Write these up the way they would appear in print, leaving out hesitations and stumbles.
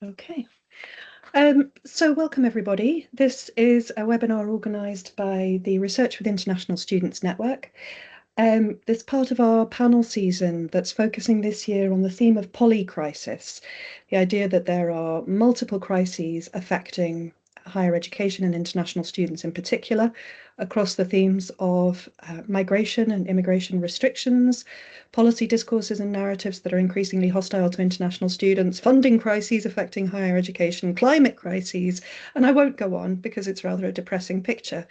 Okay. So welcome everybody. This is a webinar organised by the Research with International Students Network. This part of our panel season that's focusing this year on the theme of polycrisis, the idea that there are multiple crises affecting higher education and international students in particular, across the themes of migration and immigration restrictions, policy discourses and narratives that are increasingly hostile to international students, funding crises affecting higher education, climate crises, and I won't go on because it's rather a depressing picture.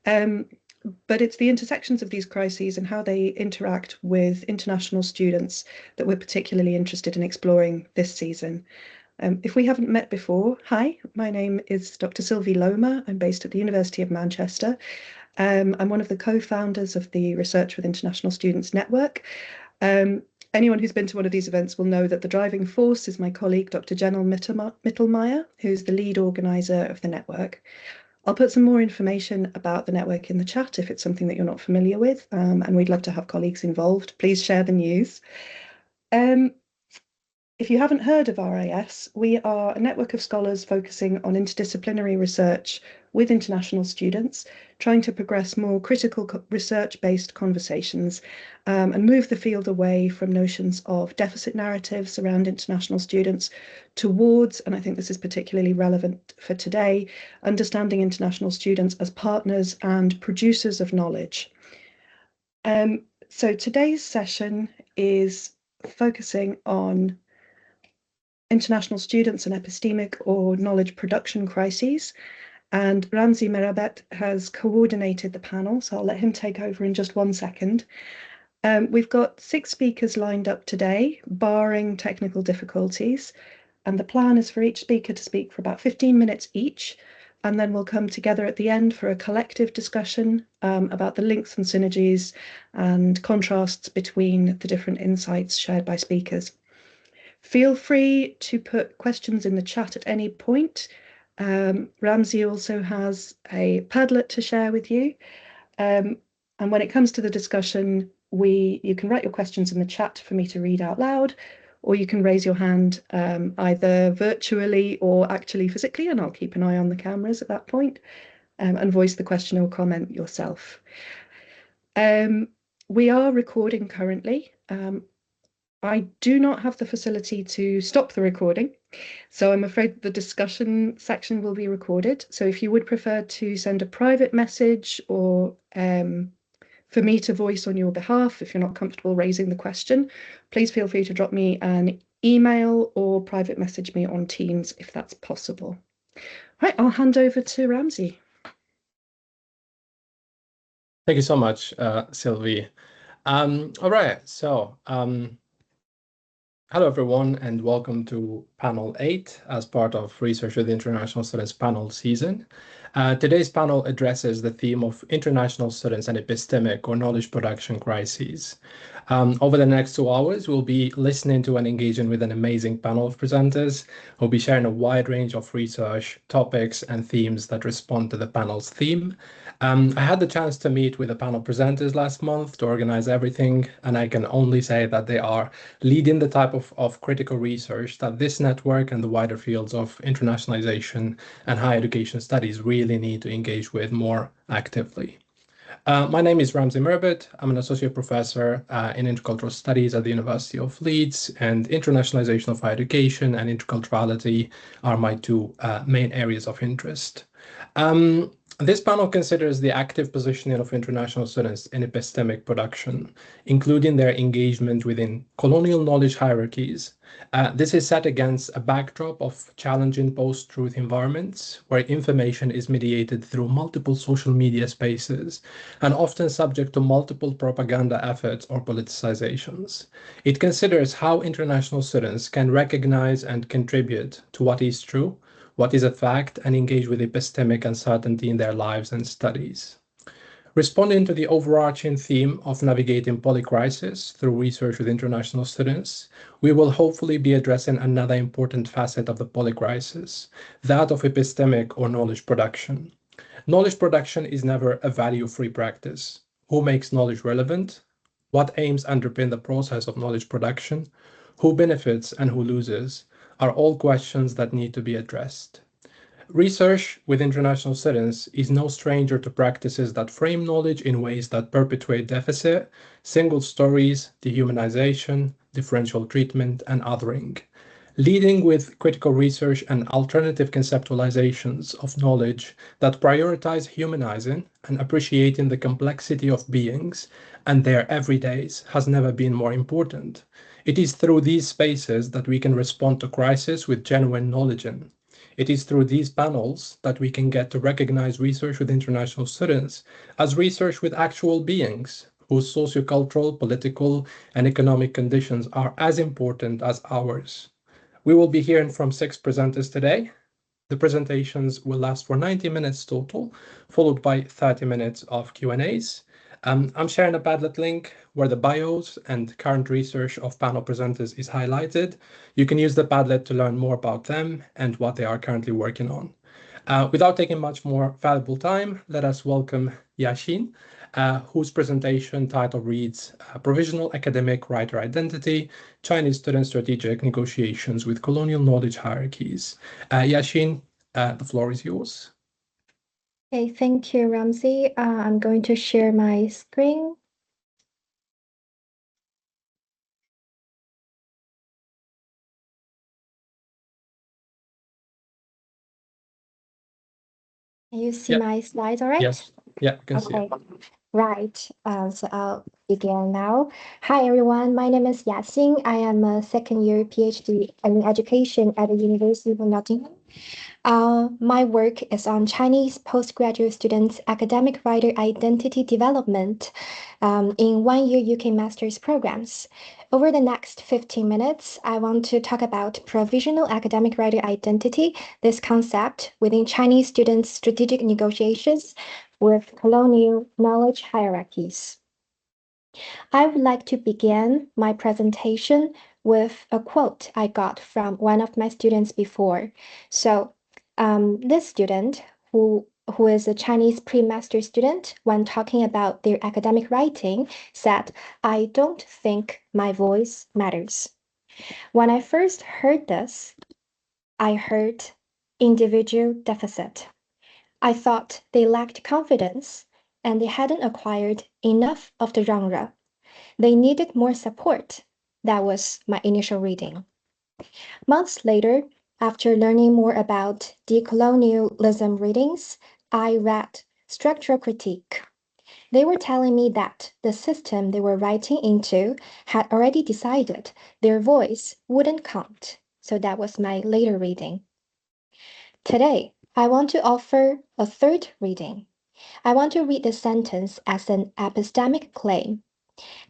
But it's the intersections of these crises and how they interact with international students that we're particularly interested in exploring this season. If we haven't met before, hi, my name is Dr. Sylvie Loma. I'm based at the University of Manchester. I'm one of the co-founders of the Research with International Students Network. Anyone who's been to one of these events will know that the driving force is my colleague, Dr. Zheng Mittelmeier, who's the lead organizer of the network. I'll put some more information about the network in the chat if it's something that you're not familiar with, and we'd love to have colleagues involved. Please share the news. If you haven't heard of RIS, we are a network of scholars focusing on interdisciplinary research with international students, trying to progress more critical research-based conversations and move the field away from notions of deficit narratives around international students towards, and I think this is particularly relevant for today, understanding international students as partners and producers of knowledge. So today's session is focusing on international students and epistemic or knowledge production crises. And Ramzi Merabet has coordinated the panel, so I'll let him take over in just 1 second. We've got 6 speakers lined up today, barring technical difficulties. And the plan is for each speaker to speak for about 15 minutes each. And then we'll come together at the end for a collective discussion about the links and synergies and contrasts between the different insights shared by speakers. Feel free to put questions in the chat at any point. Ramzi also has a Padlet to share with you. And when it comes to the discussion, you can write your questions in the chat for me to read out loud, or you can raise your hand either virtually or actually physically, and I'll keep an eye on the cameras at that point, and voice the question or comment yourself. We are recording currently. I do not have the facility to stop the recording, so I'm afraid the discussion section will be recorded. So if you would prefer to send a private message or for me to voice on your behalf, if you're not comfortable raising the question, please feel free to drop me an email or private message me on Teams if that's possible. Right, I'll hand over to Ramzi. Thank you so much, Sylvie. All right, so hello everyone, and welcome to panel 8 as part of Research with International Students panel season. Today's panel addresses the theme of international students and epistemic or knowledge production crises. Over the next 2 hours, we'll be listening to and engaging with an amazing panel of presenters who'll be sharing a wide range of research topics and themes that respond to the panel's theme. I had the chance to meet with the panel presenters last month to organize everything, and I can only say that they are leading the type of critical research that this network and the wider fields of internationalization and higher education studies really need to engage with more actively. My name is Ramzi Merabet. I'm an associate professor in intercultural studies at the University of Leeds, and internationalization of higher education and interculturality are my 2 main areas of interest. This panel considers the active positioning of international students in epistemic production, including their engagement within colonial knowledge hierarchies. This is set against a backdrop of challenging post-truth environments where information is mediated through multiple social media spaces and often subject to multiple propaganda efforts or politicizations. It considers how international students can recognize and contribute to what is true, what is a fact, and engage with epistemic uncertainty in their lives and studies. Responding to the overarching theme of navigating polycrisis through research with international students, we will hopefully be addressing another important facet of the polycrisis, that of epistemic or knowledge production. Knowledge production is never a value-free practice. Who makes knowledge relevant? What aims underpin the process of knowledge production? Who benefits and who loses? are all questions that need to be addressed. Research with international students is no stranger to practices that frame knowledge in ways that perpetuate deficit, single stories, dehumanization, differential treatment, and othering. Leading with critical research and alternative conceptualizations of knowledge that prioritize humanizing and appreciating the complexity of beings and their everydays has never been more important. It is through these spaces that we can respond to crisis with genuine knowledge in. It is through these panels that we can get to recognize research with international students as research with actual beings whose sociocultural, political, and economic conditions are as important as ours. We will be hearing from 6 presenters today. The presentations will last for 90 minutes total, followed by 30 minutes of Q&As. I'm sharing a Padlet link where the bios and current research of panel presenters is highlighted. You can use the Padlet to learn more about them and what they are currently working on. Without taking much more valuable time, let us welcome Yaxin, whose presentation title reads Provisional Academic Writer Identity, Chinese Student Strategic Negotiations with Colonial Knowledge Hierarchies. Yaxin, the floor is yours. Okay, thank you, Ramzi. I'm going to share my screen. Can you see my slides, all right? Yes, yeah, I can see it. Right, so I'll begin now. Hi, everyone. My name is Yaxin. I am a second-year PhD in education at the University of Nottingham. My work is on Chinese postgraduate students' academic writer identity development in one-year UK master's programs. Over the next 15 minutes, I want to talk about provisional academic writer identity, this concept within Chinese students' strategic negotiations with colonial knowledge hierarchies. I would like to begin my presentation with a quote I got from one of my students before. So, this student who is a Chinese pre-master student, when talking about their academic writing, said, "I don't think my voice matters." When I first heard this, I heard individual deficit. I thought they lacked confidence and they hadn't acquired enough of the genre. They needed more support. That was my initial reading. Months later, after learning more about decolonialism readings, I read Structural Critique. They were telling me that the system they were writing into had already decided their voice wouldn't count. So that was my later reading. Today, I want to offer a third reading. I want to read the sentence as an epistemic claim,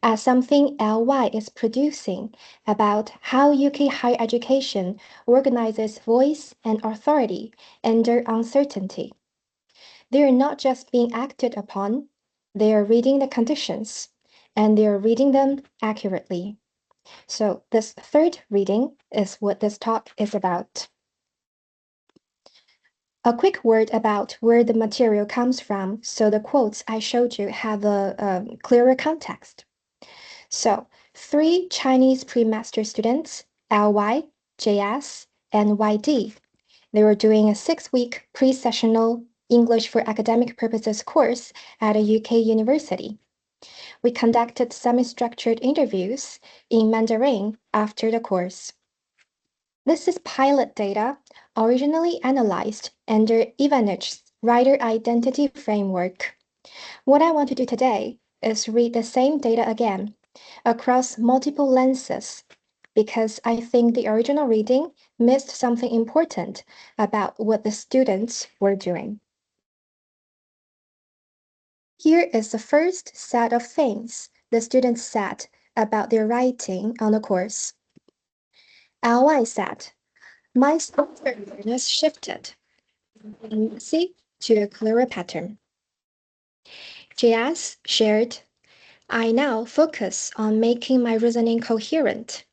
as something LY is producing about how UK higher education organizes voice and authority under uncertainty. They are not just being acted upon, they are reading the conditions, and they are reading them accurately. So this third reading is what this talk is about. A quick word about where the material comes from, so the quotes I showed you have a clearer context. So, 3 Chinese pre-master students, LY, JS, and YD, they were doing a 6-week pre-sessional English for academic purposes course at a UK university. We conducted semi-structured interviews in Mandarin after the course. This is pilot data originally analyzed under Ivanich's Writer Identity Framework. What I want to do today is read the same data again across multiple lenses because I think the original reading missed something important about what the students were doing. Here is the first set of things the students said about their writing on the course. LY said, "My self-awareness shifted from messy to a clearer pattern." JS shared, "I now focus on making my reasoning coherent.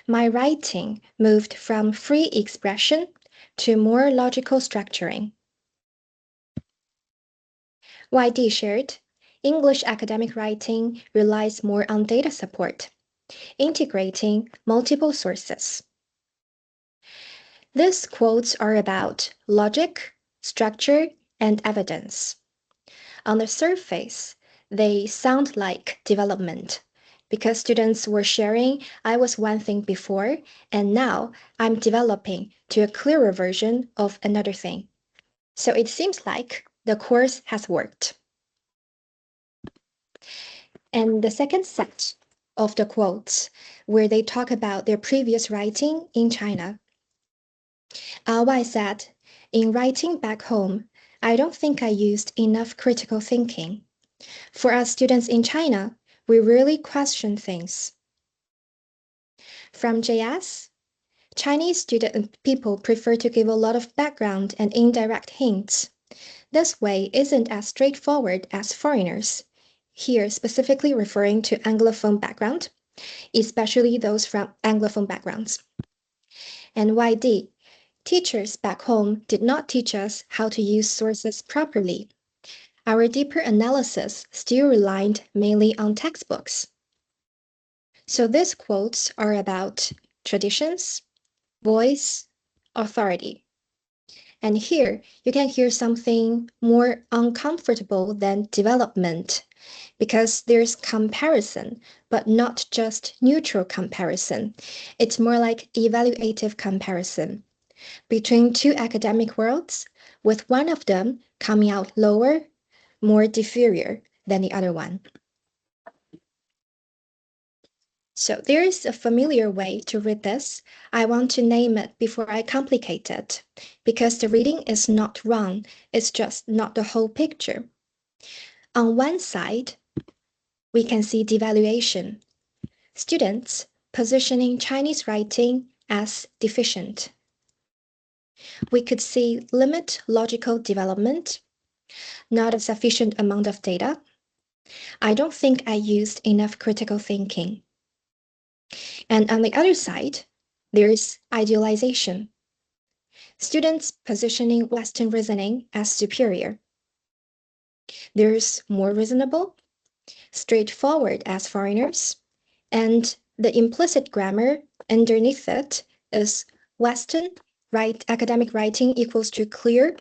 My writing moved from free expression to more logical structuring." YD shared, "English academic writing relies more on data support, integrating multiple sources." These quotes are about logic, structure, and evidence. On the surface, they sound like development because students were sharing, I was one thing before, and now I'm developing to a clearer version of another thing. So it seems like the course has worked. And the second set of the quotes, where they talk about their previous writing in China. Wai said, in writing back home, I don't think I used enough critical thinking. For us students in China, we really question things. From JS, Chinese people prefer to give a lot of background and indirect hints. This way isn't as straightforward as foreigners, here specifically referring to Anglophone background, especially those from Anglophone backgrounds. And YD, teachers back home did not teach us how to use sources properly. Our deeper analysis still relied mainly on textbooks. So these quotes are about traditions, voice, authority. And here you can hear something more uncomfortable than development, because there's comparison, but not just neutral comparison. It's more like evaluative comparison between two academic worlds, with one of them coming out lower, more inferior than the other one. So there is a familiar way to read this. I want to name it before I complicate it, because the reading is not wrong, it's just not the whole picture. On one side, we can see devaluation. Students positioning Chinese writing as deficient. We could see limit logical development, not a sufficient amount of data. I don't think I used enough critical thinking. And on the other side, there's idealization. Students positioning Western reasoning as superior. There's more reasonable, straightforward as foreigners, and the implicit grammar underneath it is Western academic writing equals to clear,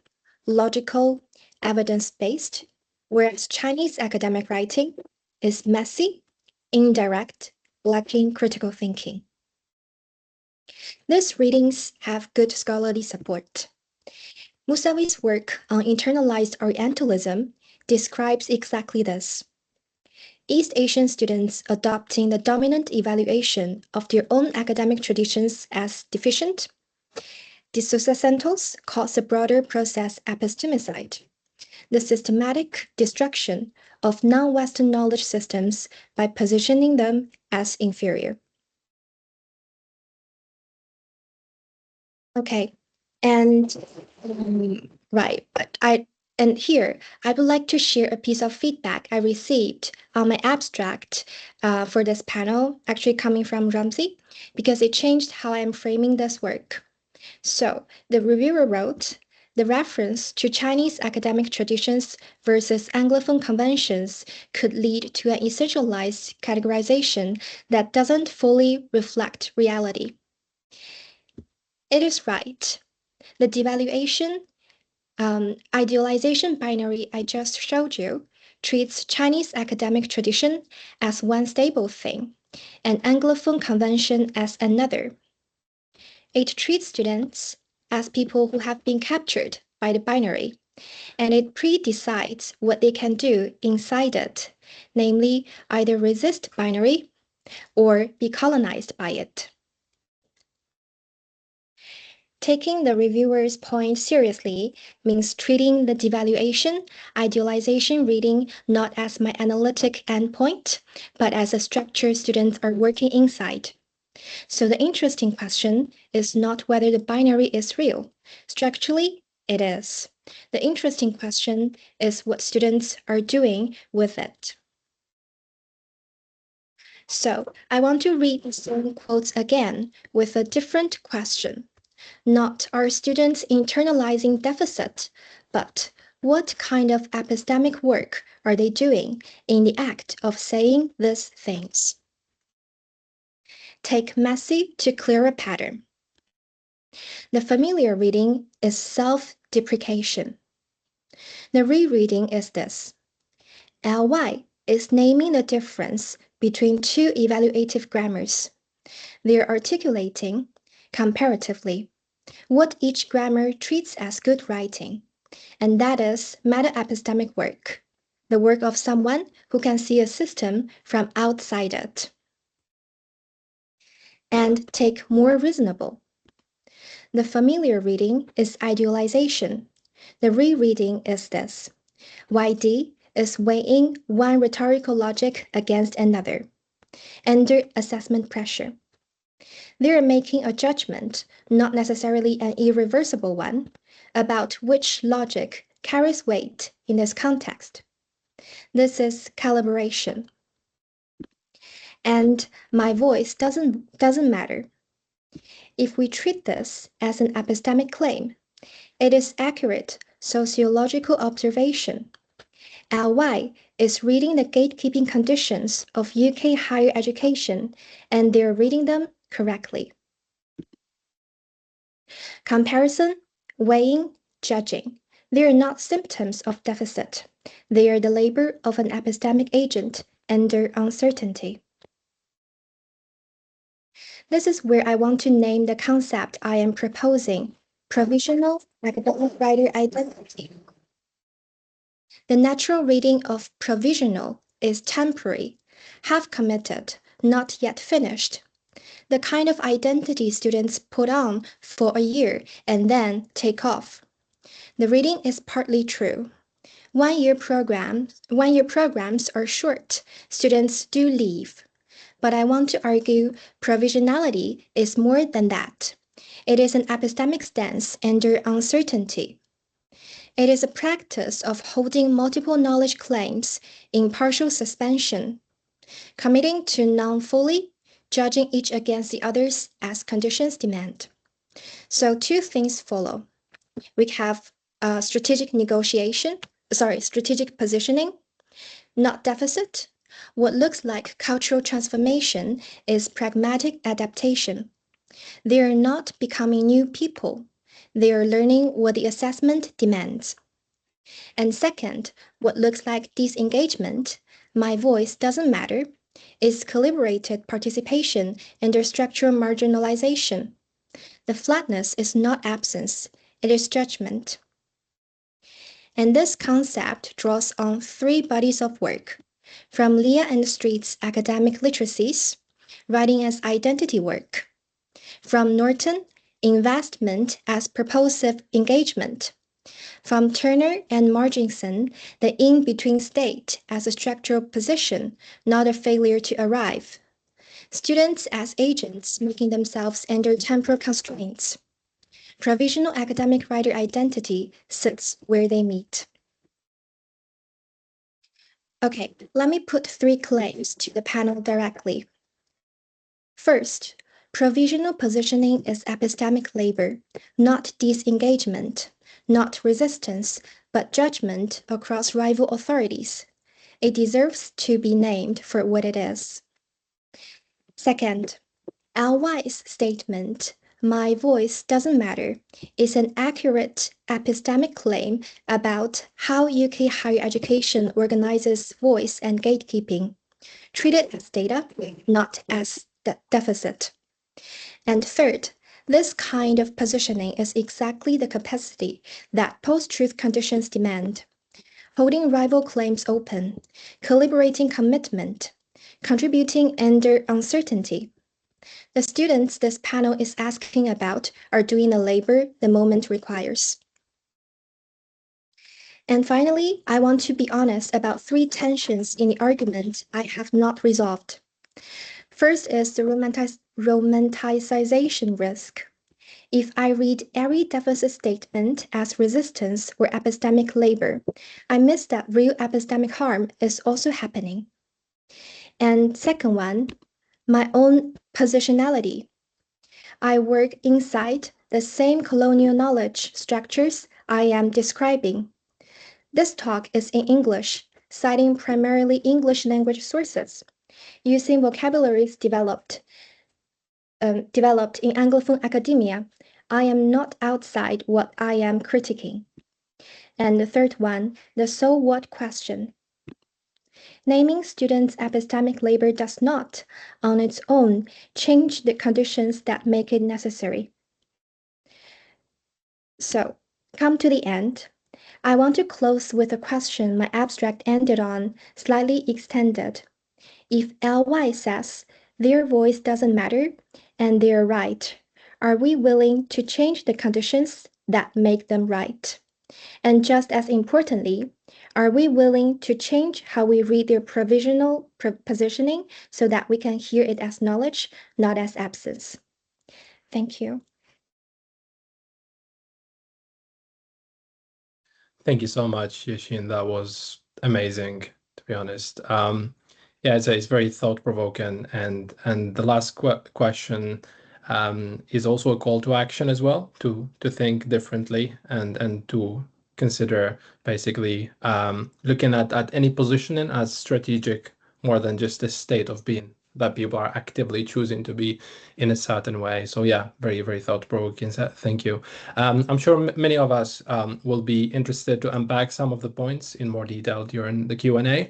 logical, evidence-based, whereas Chinese academic writing is messy, indirect, lacking critical thinking. These readings have good scholarly support. Musawi's work on internalized Orientalism describes exactly this. East Asian students adopting the dominant evaluation of their own academic traditions as deficient. The Sociacentos calls the broader process epistemicide, the systematic destruction of non-Western knowledge systems by positioning them as inferior. Okay, and right, and here I would like to share a piece of feedback I received on my abstract for this panel, actually coming from Ramzi, because it changed how I'm framing this work. So the reviewer wrote, the reference to Chinese academic traditions versus Anglophone conventions could lead to an essentialized categorization that doesn't fully reflect reality. It is right. The devaluation, idealization binary I just showed you treats Chinese academic tradition as one stable thing and Anglophone convention as another. It treats students as people who have been captured by the binary, and it pre-decides what they can do inside it, namely either resist binary or be colonized by it. Taking the reviewer's point seriously means treating the devaluation, idealization reading not as my analytic endpoint, but as a structure students are working inside. So the interesting question is not whether the binary is real. Structurally, it is. The interesting question is what students are doing with it. So I want to read the same quotes again with a different question. Not are students internalizing deficit, but what kind of epistemic work are they doing in the act of saying these things? Take messy to clear a pattern. The familiar reading is self-deprecation. The rereading is this. LY is naming the difference between two evaluative grammars. They're articulating, comparatively, what each grammar treats as good writing, and that is meta-epistemic work, the work of someone who can see a system from outside it. And take more reasonable. The familiar reading is idealization. The rereading is this. YD is weighing one rhetorical logic against another, under assessment pressure. They are making a judgment, not necessarily an irreversible one, about which logic carries weight in this context. This is calibration. And my voice doesn't matter. If we treat this as an epistemic claim, it is accurate sociological observation. LY is reading the gatekeeping conditions of UK higher education, and they're reading them correctly. Comparison, weighing, judging. They are not symptoms of deficit. They are the labor of an epistemic agent under uncertainty. This is where I want to name the concept I am proposing, provisional academic writer identity. The natural reading of provisional is temporary, half-committed, not yet finished. The kind of identity students put on for a year and then take off. The reading is partly true. One-year programs are short. Students do leave. But I want to argue provisionality is more than that. It is an epistemic stance under uncertainty. It is a practice of holding multiple knowledge claims in partial suspension, committing to non-fully, judging each against the others as conditions demand. So two things follow. We have strategic positioning, not deficit. What looks like cultural transformation is pragmatic adaptation. They are not becoming new people. They are learning what the assessment demands. And second, what looks like disengagement, my voice doesn't matter, is calibrated participation under structural marginalization. The flatness is not absence, it is judgment. And this concept draws on three bodies of work, from Leah and Street's academic literacies, writing as identity work, from Norton, investment as purposive engagement, from Turner and Marginson, the in-between state as a structural position, not a failure to arrive. Students as agents making themselves under temporal constraints. Provisional academic writer identity sits where they meet. Okay, let me put three claims to the panel directly. First, provisional positioning is epistemic labor, not disengagement, not resistance, but judgment across rival authorities. It deserves to be named for what it is. Second, LY's statement, "My voice doesn't matter," is an accurate epistemic claim about how UK higher education organizes voice and gatekeeping, treated as data, not as deficit. And third, this kind of positioning is exactly the capacity that post-truth conditions demand, holding rival claims open, calibrating commitment, contributing under uncertainty. The students this panel is asking about are doing the labor the moment requires. And finally, I want to be honest about three tensions in the argument I have not resolved. First is the romanticization risk. If I read every deficit statement as resistance or epistemic labor, I miss that real epistemic harm is also happening. And second one, my own positionality. I work inside the same colonial knowledge structures I am describing. This talk is in English, citing primarily English language sources, using vocabularies developed in Anglophone academia. I am not outside what I am critiquing. And the third one, the so what question. Naming students' epistemic labor does not, on its own, change the conditions that make it necessary. So, come to the end. I want to close with a question my abstract ended on, slightly extended. If LY says their voice doesn't matter and they're right, are we willing to change the conditions that make them right? And just as importantly, are we willing to change how we read their provisional positioning so that we can hear it as knowledge, not as absence? Thank you. Thank you so much, Yaxin. That was amazing, to be honest. Yeah, it's very thought-provoking, and the last question is also a call to action as well, to think differently and to consider basically looking at any positioning as strategic more than just a state of being that people are actively choosing to be in a certain way. So yeah, very, very thought-provoking. Thank you. I'm sure many of us will be interested to unpack some of the points in more detail during the Q&A.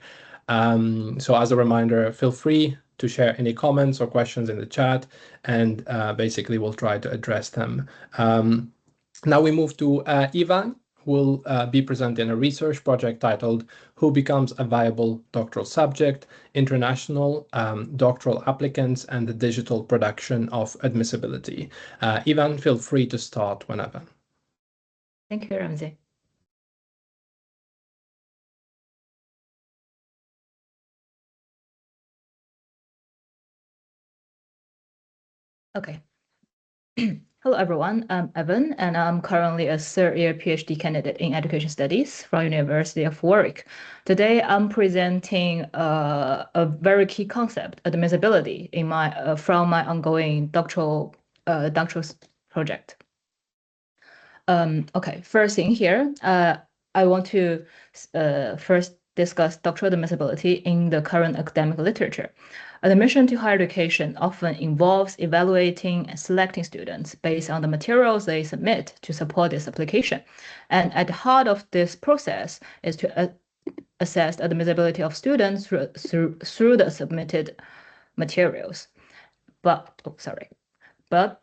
So as a reminder, feel free to share any comments or questions in the chat, and basically we'll try to address them. Now we move to Ivan, who will be presenting a research project titled Who Becomes a Viable Doctoral Subject? International Doctoral Applicants and the Digital Production of Admissibility. Ivan, feel free to start whenever. Thank you, Ramzi. Okay. Hello, everyone. I'm Evan, and I'm currently a third-year PhD candidate in education studies from University of Warwick. Today, I'm presenting a very key concept, admissibility, in my from my ongoing doctoral project. Okay, first thing here, I want to first discuss doctoral admissibility in the current academic literature. Admission to higher education often involves evaluating and selecting students based on the materials they submit to support this application. And at the heart of this process is to assess the admissibility of students through the submitted materials. But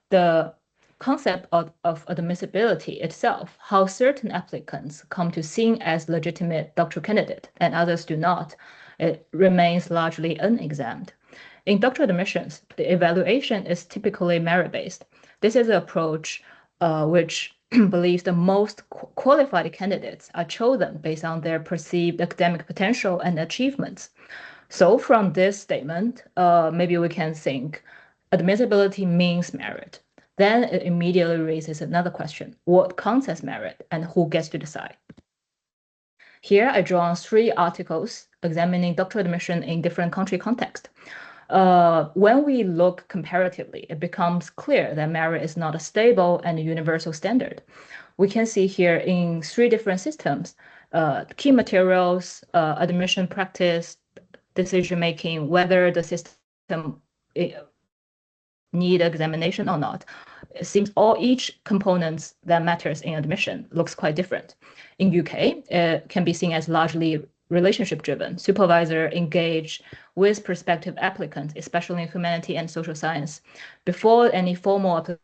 the concept of admissibility itself, how certain applicants come to seen as legitimate doctoral candidate and others do not, it remains largely unexamined. In doctoral admissions, the evaluation is typically merit-based. This is an approach which believes the most qualified candidates are chosen based on their perceived academic potential and achievements. So from this statement, maybe we can think admissibility means merit. Then it immediately raises another question: what counts as merit and who gets to decide? Here I draw on 3 articles examining doctoral admission in different country contexts. When we look comparatively, it becomes clear that merit is not a stable and universal standard. We can see here in 3 different systems, key materials, admission practice, decision-making, whether the system need examination or not. It seems each component that matters in admission looks quite different. In UK, it can be seen as largely relationship-driven. Supervisor engage with prospective applicants, especially in humanity and social science, before any formal application.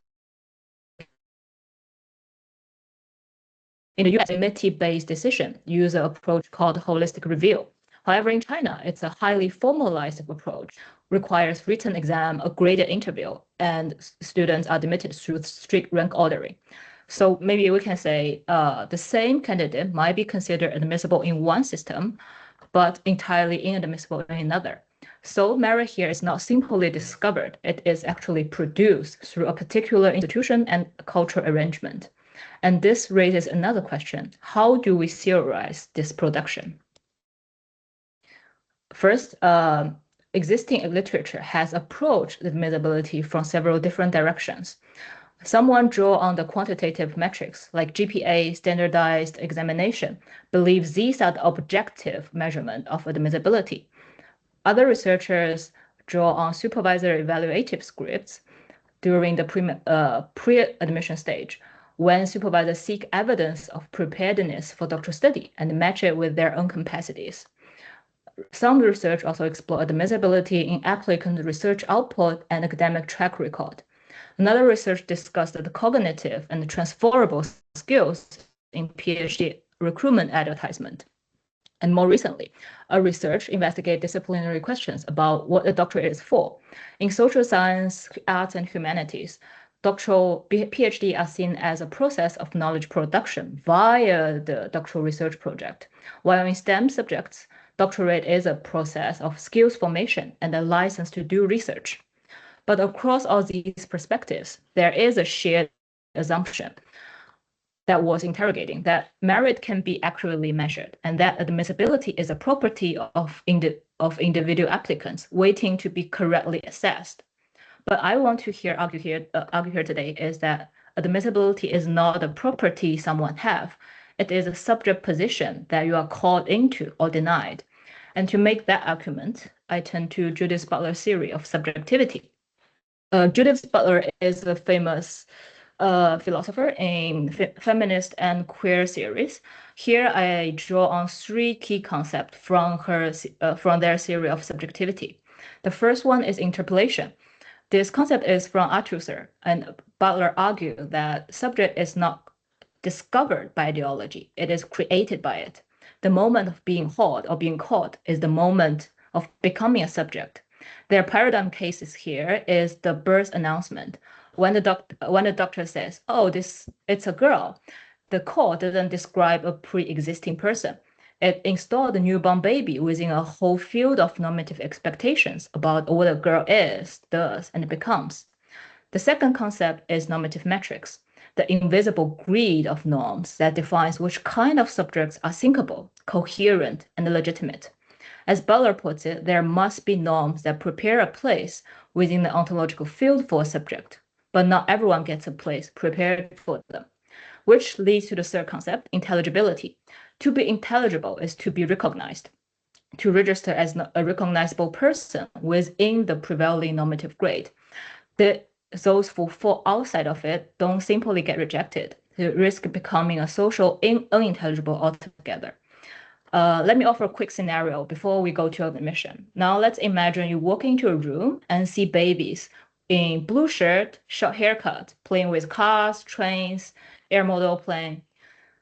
In the US, committee-based decision use an approach called holistic review. However, in China, it's a highly formalized approach, requires written exam, a graded interview, and students are admitted through strict rank ordering. So maybe we can say the same candidate might be considered admissible in one system, but entirely inadmissible in another. So merit here is not simply discovered, it is actually produced through a particular institution and cultural arrangement. And this raises another question: how do we theorize this production? First, existing literature has approached admissibility from several different directions. Someone draw on the quantitative metrics like GPA, standardized examination, believes these are the objective measurement of admissibility. Other researchers draw on supervisor evaluative scripts, during the pre-admission stage, when supervisors seek evidence of preparedness for doctoral study and match it with their own capacities. Some research also explored admissibility in applicant research output and academic track record. Another research discussed the cognitive and transferable skills in PhD recruitment advertisement. And more recently, a research investigated disciplinary questions about what a doctorate is for. In social science, arts, and humanities, doctoral PhD are seen as a process of knowledge production via the doctoral research project, while in STEM subjects, doctorate is a process of skills formation and a license to do research. But across all these perspectives, there is a shared assumption that was interrogating that merit can be accurately measured and that admissibility is a property of individual applicants waiting to be correctly assessed. But I want to argue here today is that admissibility is not a property someone have. It is a subject position that you are called into or denied. And to make that argument, I turn to Judith Butler's theory of subjectivity. Judith Butler is a famous philosopher in feminist and queer theories. Here I draw on three key concepts from their theory of subjectivity. The first one is interpolation. This concept is from Althusser, and Butler argued that subject is not discovered by ideology, it is created by it. The moment of being hauled or being caught is the moment of becoming a subject. Their paradigm cases here is the birth announcement. When the doctor says, "Oh, it's a girl," the call doesn't describe a pre-existing person. It installed the newborn baby within a whole field of normative expectations about what a girl is, does, and becomes. The second concept is normative metrics, the invisible grid of norms that defines which kind of subjects are thinkable, coherent, and legitimate. As Butler puts it, there must be norms that prepare a place within the ontological field for a subject, but not everyone gets a place prepared for them, which leads to the third concept, intelligibility. To be intelligible is to be recognized, to register as a recognizable person within the prevailing normative grade. Those who fall outside of it don't simply get rejected. They risk becoming a social unintelligible altogether. Let me offer a quick scenario before we go to admission. Now let's imagine you walk into a room and see babies in blue shirt, short haircut, playing with cars, trains, air model plane.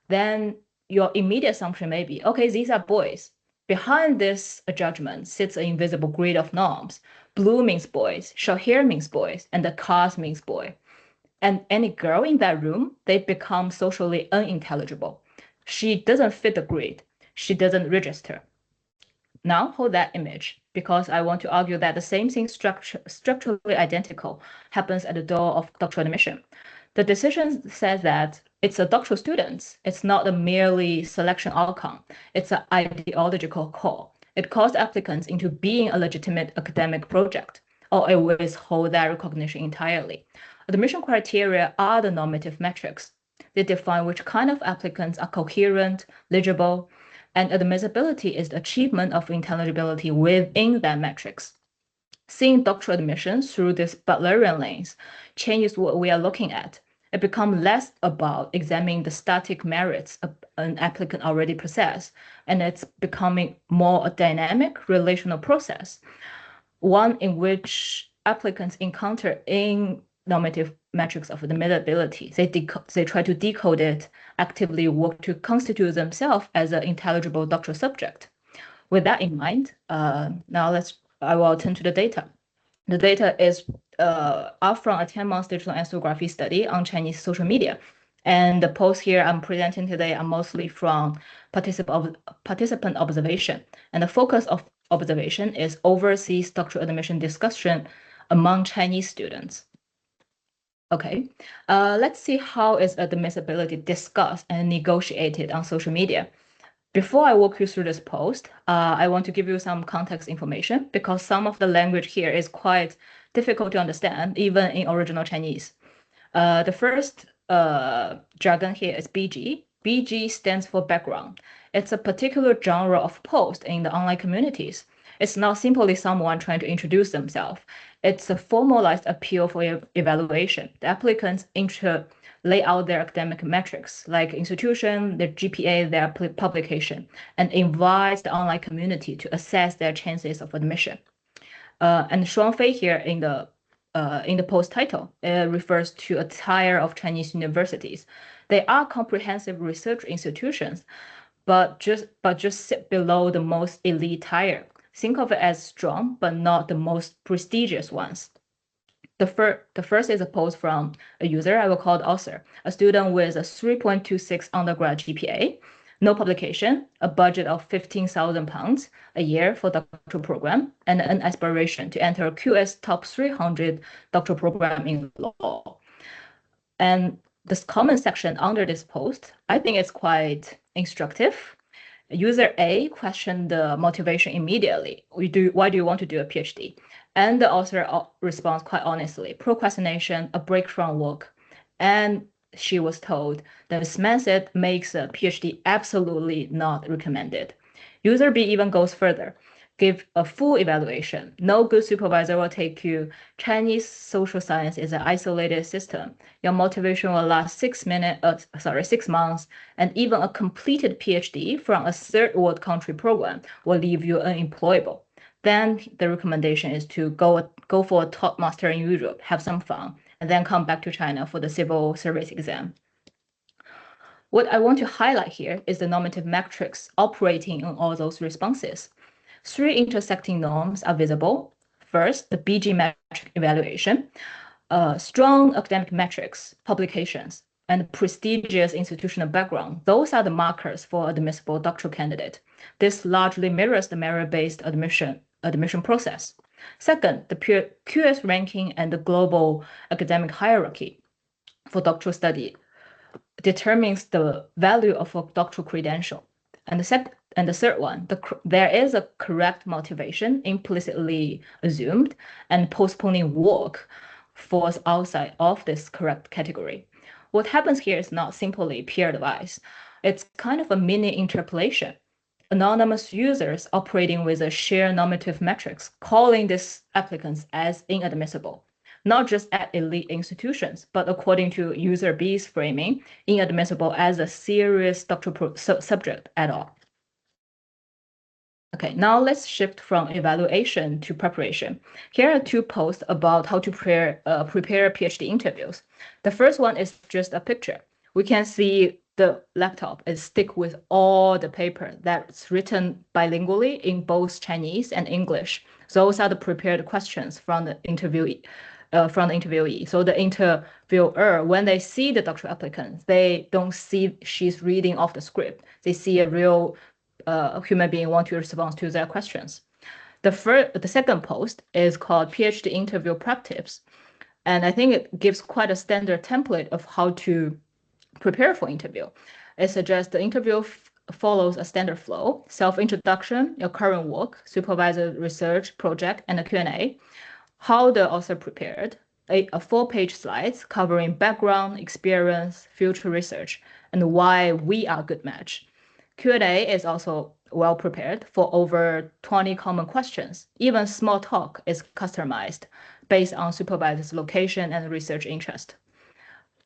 Then your immediate assumption may be, okay, these are boys. Behind this judgment sits an invisible grid of norms. Blue means boys, short hair means boys, and the cars means boy. And any girl in that room, they become socially unintelligible. She doesn't fit the grid. She doesn't register. Now hold that image, because I want to argue that the same thing structurally identical happens at the door of doctoral admission. The decision says that it's a doctoral student. It's not a merely selection outcome. It's an ideological call. It calls applicants into being a legitimate academic project, or it withholds that recognition entirely. Admission criteria are the normative metrics. They define which kind of applicants are coherent, legible, and admissibility is the achievement of intelligibility within that metrics. Seeing doctoral admission through this Butlerian lens changes what we are looking at. It becomes less about examining the static merits an applicant already possesses, and it's becoming more a dynamic relational process, one in which applicants encounter in normative metrics of admissibility. They try to decode it, actively work to constitute themselves as an intelligible doctoral subject. With that in mind, now I will turn to the data. The data is are from a 10-month digital ethnography study on Chinese social media. And the posts here I'm presenting today are mostly from participant observation. And the focus of observation is overseas doctoral admission discussion among Chinese students. Okay, let's see how is admissibility discussed and negotiated on social media. Before I walk you through this post, I want to give you some context information because some of the language here is quite difficult to understand, even in original Chinese. The first jargon here is BG. BG stands for background. It's a particular genre of post in the online communities. It's not simply someone trying to introduce themselves. It's a formalized appeal for evaluation. The applicants lay out their academic metrics, like institution, their GPA, their publication, and invite the online community to assess their chances of admission. And Shuangfei here in the post title refers to a tier of Chinese universities. They are comprehensive research institutions, but just sit below the most elite tier. Think of it as strong, but not the most prestigious ones. The first is a post from a user I will call the author, a student with a 3.26 undergrad GPA, no publication, a budget of £15,000 a year for doctoral program, and an aspiration to enter QS top 300 doctoral program in law. And this comment section under this post, I think it's quite instructive. User A questioned the motivation immediately. Why do you want to do a PhD? And the author responds quite honestly, procrastination, a break from work. And she was told that this method makes a PhD absolutely not recommended. User B even goes further, give a full evaluation. No good supervisor will take you. Chinese social science is an isolated system. Your motivation will last 6 months, and even a completed PhD from a third world country program will leave you unemployable. Then the recommendation is to go for a top master in Europe, have some fun, and then come back to China for the civil service exam. What I want to highlight here is the normative metrics operating on all those responses. 3 intersecting norms are visible. First, the BG metric evaluation, strong academic metrics, publications, and prestigious institutional background. Those are the markers for admissible doctoral candidate. This largely mirrors the merit-based admission process. Second, the QS ranking and the global academic hierarchy for doctoral study determines the value of a doctoral credential. And the third one, there is a correct motivation implicitly assumed, and postponing work falls outside of this correct category. What happens here is not simply peer advice. It's kind of a mini interpolation. Anonymous users operating with a shared normative metrics, calling these applicants as inadmissible, not just at elite institutions, but according to user B's framing, inadmissible as a serious doctoral subject at all. Okay, now let's shift from evaluation to preparation. Here are 2 posts about how to prepare PhD interviews. The first one is just a picture. We can see the laptop is stick with all the paper that's written bilingually in both Chinese and English. Those are the prepared questions from the interviewee. So the interviewer, when they see the doctoral applicant, they don't see she's reading off the script. They see a real human being want to respond to their questions. The second post is called PhD interview prep tips. And I think it gives quite a standard template of how to prepare for interview. It suggests the interview follows a standard flow: self-introduction, your current work, supervisor research project, and a Q&A. How the author prepared, a 4-page slides covering background, experience, future research, and why we are a good match. Q&A is also well prepared for over 20 common questions. Even small talk is customized based on supervisor's location and research interest.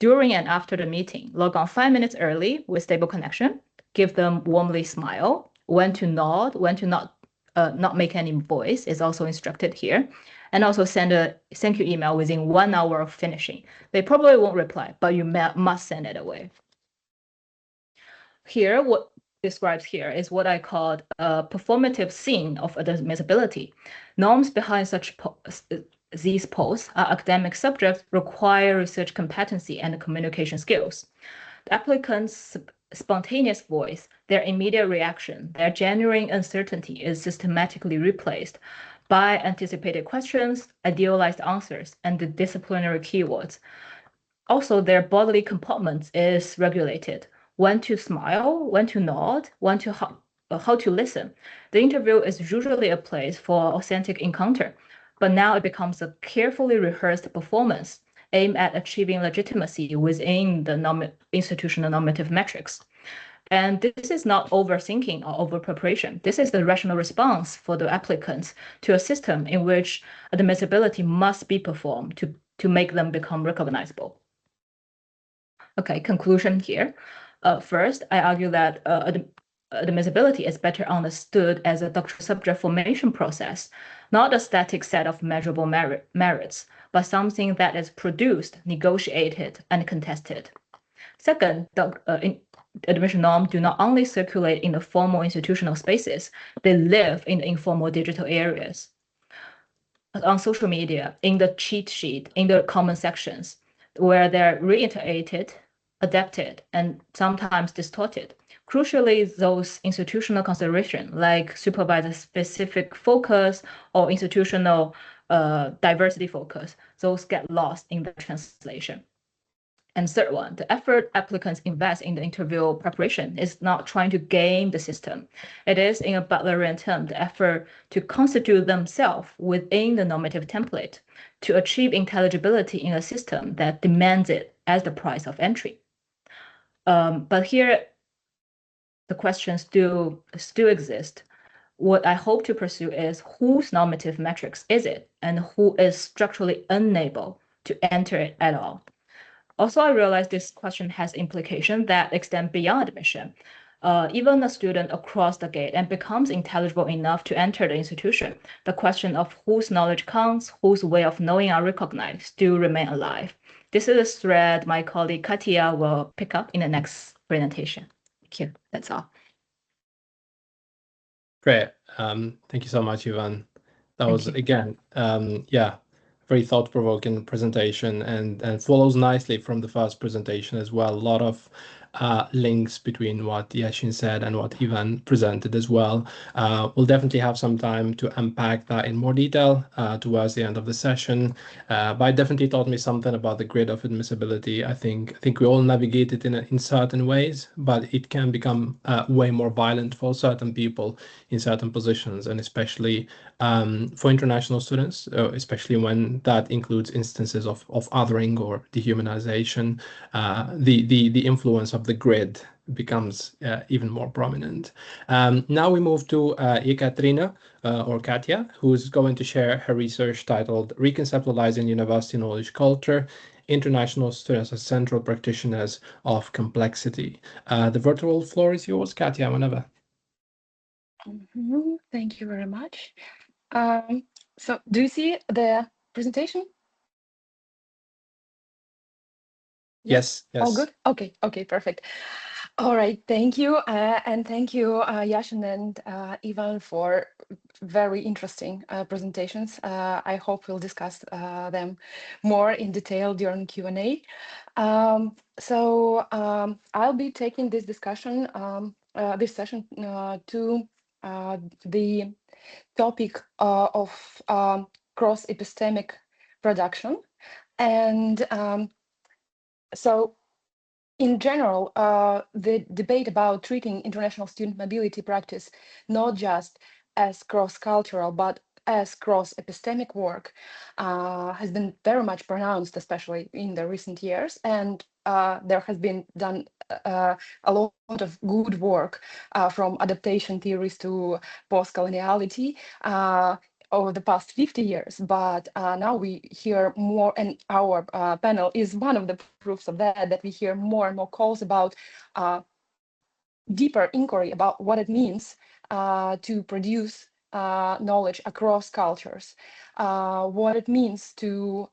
During and after the meeting, log on 5 minutes early with stable connection, give them warmly smile, when to nod, when to not make any voice is also instructed here, and also send a thank you email within 1 hour of finishing. They probably won't reply, but you must send it away. Here, what describes here is what I called a performative scene of admissibility. Norms behind these posts are academic subjects require research competency and communication skills. The applicant's spontaneous voice, their immediate reaction, their genuine uncertainty is systematically replaced by anticipated questions, idealized answers, and the disciplinary keywords. Also, their bodily comportment is regulated. When to smile, when to nod, when to how to listen. The interview is usually a place for authentic encounter, but now it becomes a carefully rehearsed performance aimed at achieving legitimacy within the institutional normative metrics. And this is not overthinking or over-preparation. This is the rational response for the applicants to a system in which admissibility must be performed to make them become recognizable. Okay, conclusion here. First, I argue that admissibility is better understood as a doctoral subject formation process, not a static set of measurable merits, but something that is produced, negotiated, and contested. Second, admission norms do not only circulate in the formal institutional spaces, they live in the informal digital areas. On social media, in the cheat sheet, in the comment sections, where they're reiterated, adapted, and sometimes distorted. Crucially, those institutional considerations like supervisor-specific focus or institutional diversity focus, those get lost in the translation. And third one, the effort applicants invest in the interview preparation is not trying to game the system. It is, in a Butlerian term, the effort to constitute themselves within the normative template to achieve intelligibility in a system that demands it as the price of entry. But here, the question still exists. What I hope to pursue is whose normative metrics is it, and who is structurally unable to enter it at all. Also, I realize this question has implications that extend beyond admission. Even a student across the gate and becomes intelligible enough to enter the institution, the question of whose knowledge counts, whose way of knowing are recognized, still remain alive. This is a thread my colleague Katia will pick up in the next presentation. Thank you. That's all. Great. Thank you so much, Ivan. That was, again, very thought-provoking presentation and follows nicely from the first presentation as well. A lot of links between what Yaxin said and what Ivan presented as well. We'll definitely have some time to unpack that in more detail towards the end of the session. But it definitely taught me something about the grid of admissibility. I think we all navigate it in certain ways, but it can become way more violent for certain people in certain positions, and especially for international students, especially when that includes instances of othering or dehumanization, the influence of the grid becomes even more prominent. Now we move to Ekaterina, or Katia, who's going to share her research titled Reconceptualizing University Knowledge Culture, International Students as Central Practitioners of Complexity. The virtual floor is yours, Katia, whenever. Thank you very much. So do you see the presentation? Yes. All good? Okay, perfect. All right, thank you. And thank you, Yaxin and Ivan, for very interesting presentations. I hope we'll discuss them more in detail during Q&A. I'll be taking this discussion, this session to the topic of cross-epistemic production. And so in general, the debate about treating international student mobility practice not just as cross-cultural, but as cross-epistemic work has been very much pronounced, especially in the recent years. And there has been done a lot of good work from adaptation theories to post-coloniality over the past 50 years, but now we hear more, and our panel is one of the proofs of that we hear more and more calls about deeper inquiry about what it means to produce knowledge across cultures, what it means to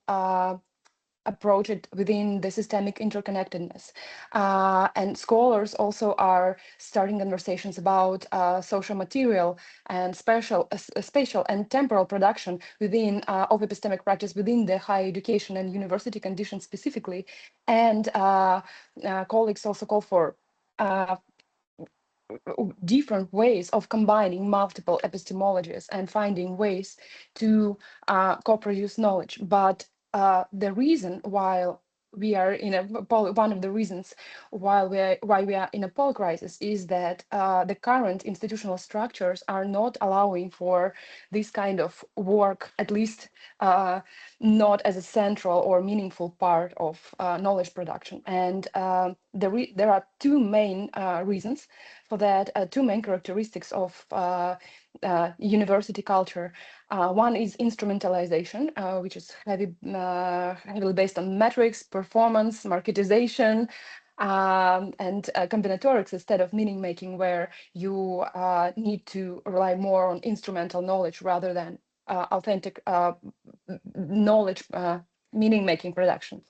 approach it within the systemic interconnectedness. And scholars also are starting conversations about social material and spatial and temporal production within of epistemic practice within the higher education and university conditions specifically. And colleagues also call for different ways of combining multiple epistemologies and finding ways to co-produce knowledge. But the reason why we are in a one of the reasons why we are in a pole crisis is that the current institutional structures are not allowing for this kind of work, at least not as a central or meaningful part of knowledge production. And there are two main reasons for that, two main characteristics of university culture. One is instrumentalization, which is heavily based on metrics, performance, marketization, and combinatorics instead of meaning making, where you need to rely more on instrumental knowledge rather than authentic knowledge, meaning making production.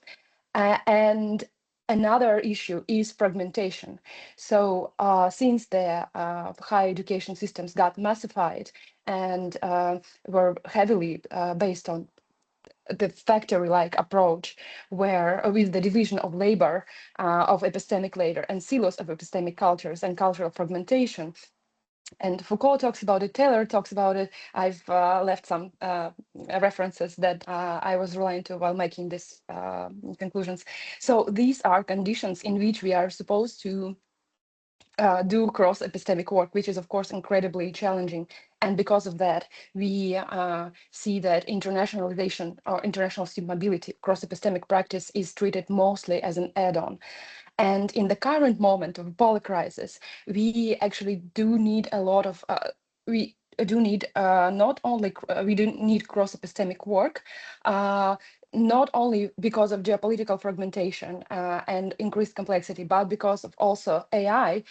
And another issue is fragmentation. So since the higher education systems got massified and were heavily based on the factory-like approach, where with the division of labor, of epistemic labor and silos of epistemic cultures and cultural fragmentation, and Foucault talks about it, Taylor talks about it. I've left some references that I was relying to while making these conclusions. So these are conditions in which we are supposed to do cross-epistemic work, which is of course incredibly challenging. And because of that, we see that internationalization or international student mobility, cross-epistemic practice is treated mostly as an add-on. And in the current moment of poly crisis, we actually do need a lot of, we do need not only, we do need cross-epistemic work, not only because of geopolitical fragmentation and increased complexity, but because of also AI,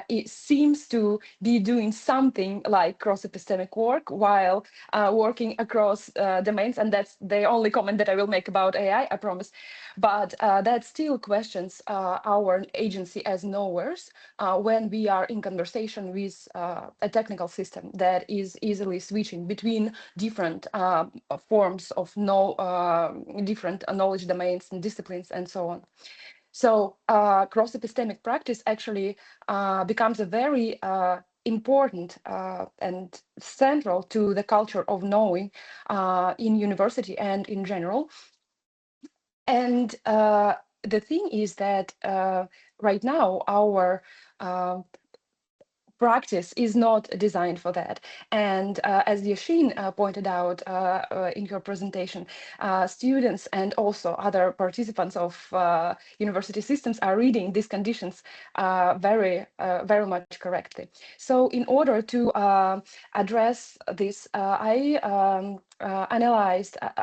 it seems to be doing something like cross-epistemic work while working across domains. And that's the only comment that I will make about AI, I promise. But that still questions our agency as knowers when we are in conversation with a technical system that is easily switching between different forms of different knowledge domains and disciplines and so on. So cross-epistemic practice actually becomes a very important and central to the culture of knowing in university and in general. And the thing is that right now our practice is not designed for that. And as Yaxin pointed out in her presentation, students and also other participants of university systems are reading these conditions very much correctly. So in order to address this, I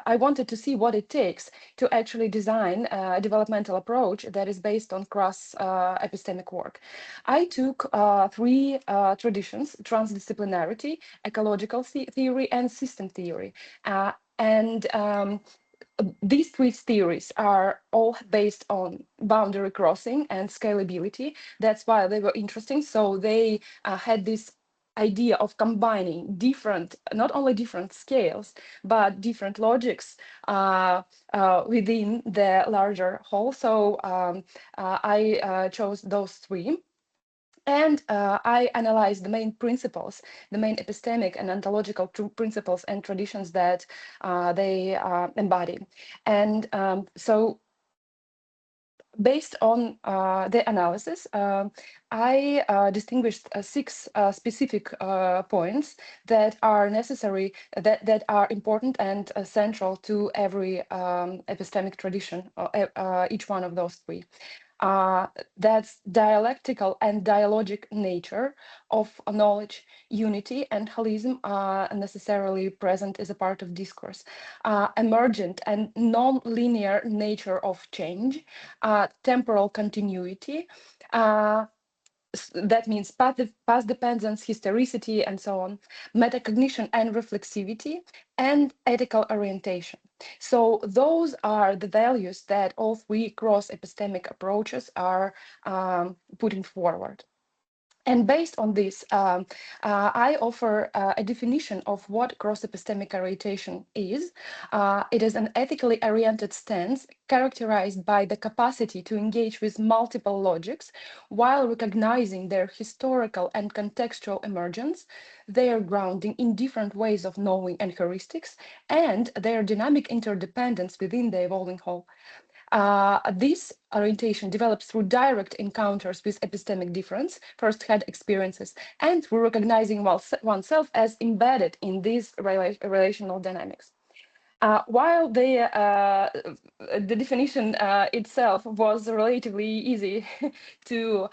wanted to see what it takes to actually design a developmental approach that is based on cross epistemic work. I took three traditions: transdisciplinarity, ecological theory, and system theory. These three theories are all based on boundary crossing and scalability. That's why they were interesting. So they had this idea of combining different, not only different scales, but different logics within the larger whole. So I chose those three. And I analyzed the main principles, the main epistemic and ontological principles and traditions that they embody. And so based on the analysis, I distinguished six specific points that are necessary, that are important and central to every epistemic tradition, each one of those three. That's dialectical and dialogic nature of knowledge, unity and holism are necessarily present as a part of discourse. Emergent and non-linear nature of change, temporal continuity, that means past dependence, historicity, and so on, metacognition and reflexivity, and ethical orientation. So those are the values that all three cross-epistemic approaches are putting forward. And based on this, I offer a definition of what cross-epistemic orientation is. It is an ethically oriented stance characterized by the capacity to engage with multiple logics while recognizing their historical and contextual emergence, their grounding in different ways of knowing and heuristics, and their dynamic interdependence within the evolving whole. This orientation develops through direct encounters with epistemic difference, first-hand experiences, and through recognizing oneself as embedded in these relational dynamics. While the definition itself was relatively easy to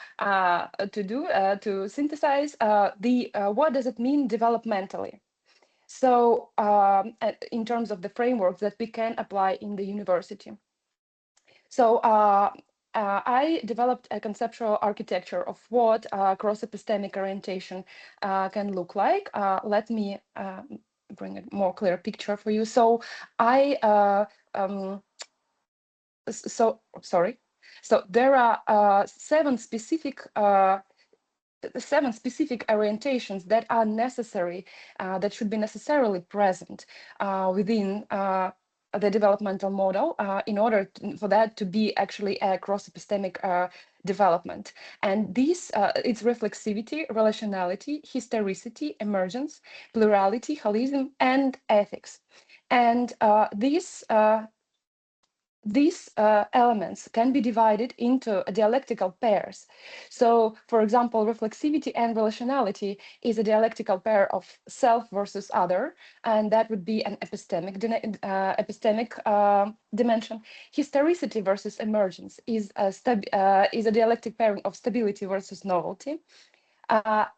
synthesize, what does it mean developmentally? So in terms of the framework that we can apply in the university. So I developed a conceptual architecture of what cross-epistemic orientation can look like. Let me bring a more clear picture for you. So So there are seven specific orientations that are necessary, that should be necessarily present within the developmental model in order for that to be actually a cross-epistemic development. And these, it's reflexivity, relationality, historicity, emergence, plurality, holism, and ethics. And these elements can be divided into dialectical pairs. So, for example, reflexivity and relationality is a dialectical pair of self versus other, and that would be an epistemic dimension. Historicity versus emergence is a dialectic pairing of stability versus novelty.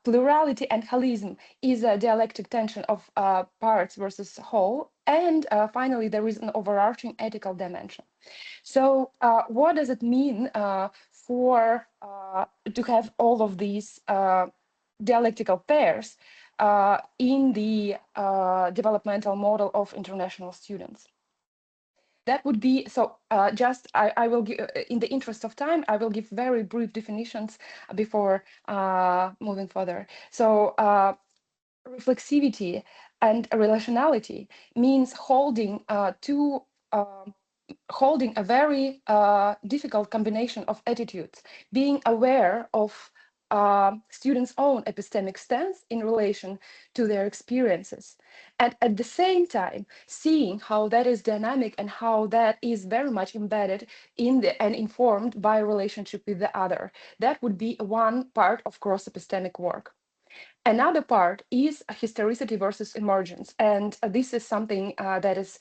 Plurality and holism is a dialectic tension of parts versus whole. And finally, there is an overarching ethical dimension. So what does it mean for to have all of these dialectical pairs in the developmental model of international students? That would be, so I will give, in the interest of time, I will give very brief definitions before moving further. So reflexivity and relationality means holding holding a very difficult combination of attitudes, being aware of students' own epistemic stance in relation to their experiences, and at the same time seeing how that is dynamic and how that is very much embedded in and informed by relationship with the other. That would be one part of cross-epistemic work. Another part is historicity versus emergence, and this is something that is